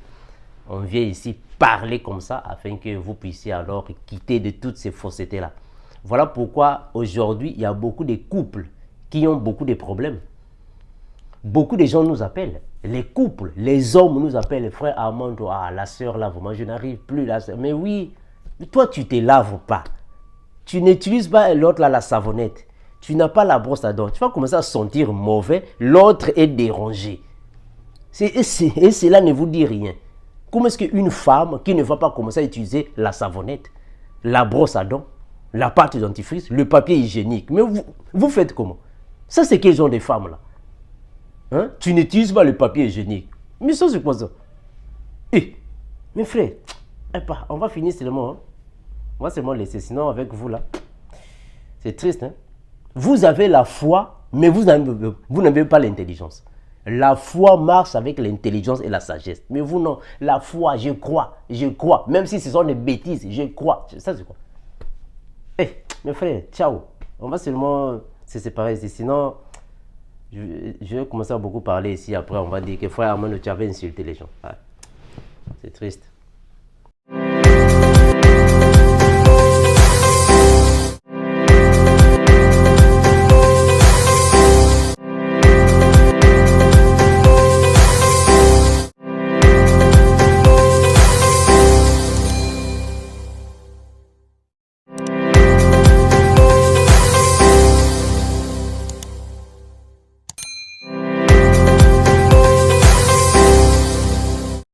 on vient ici parler comme ça afin que vous puissiez alors quitter de toutes ces faussetés-là. Voilà pourquoi aujourd'hui, il y a beaucoup de couples qui ont beaucoup de problèmes. Beaucoup de gens nous appellent. Les couples, les hommes nous appellent. Frère Armando, ah, la soeur là, moi je n'arrive plus. La soeur. Mais oui, toi tu ne te laves pas. Tu n'utilises pas l'autre là, la savonnette. Tu n'as pas la brosse à dents. Tu vas commencer à sentir mauvais. L'autre est dérangé. Et cela ne vous dit rien. Comment est-ce qu'une femme qui ne va pas commencer à utiliser la savonnette, la brosse à dents, la pâte dentifrice, le papier hygiénique, mais vous faites comment? Ça, c'est quel genre de femme là? Hein? Tu n'utilises pas le papier hygiénique. Mais ça, c'est quoi ça? Eh, mes frères, on va finir seulement. Hein? On va seulement laisser. Sinon, avec vous là, c'est triste. Hein? Vous avez la foi, mais vous n'avez pas l'intelligence. La foi marche avec l'intelligence et la sagesse. Mais vous, non. La foi, je crois. Même si ce sont des bêtises, je crois. Ça, c'est quoi? Eh, mes frères, ciao. On va seulement se séparer ici. Sinon, je vais commencer à beaucoup parler ici. Après, on va dire que frère Armand, tu avais insulté les gens. Ah, c'est triste.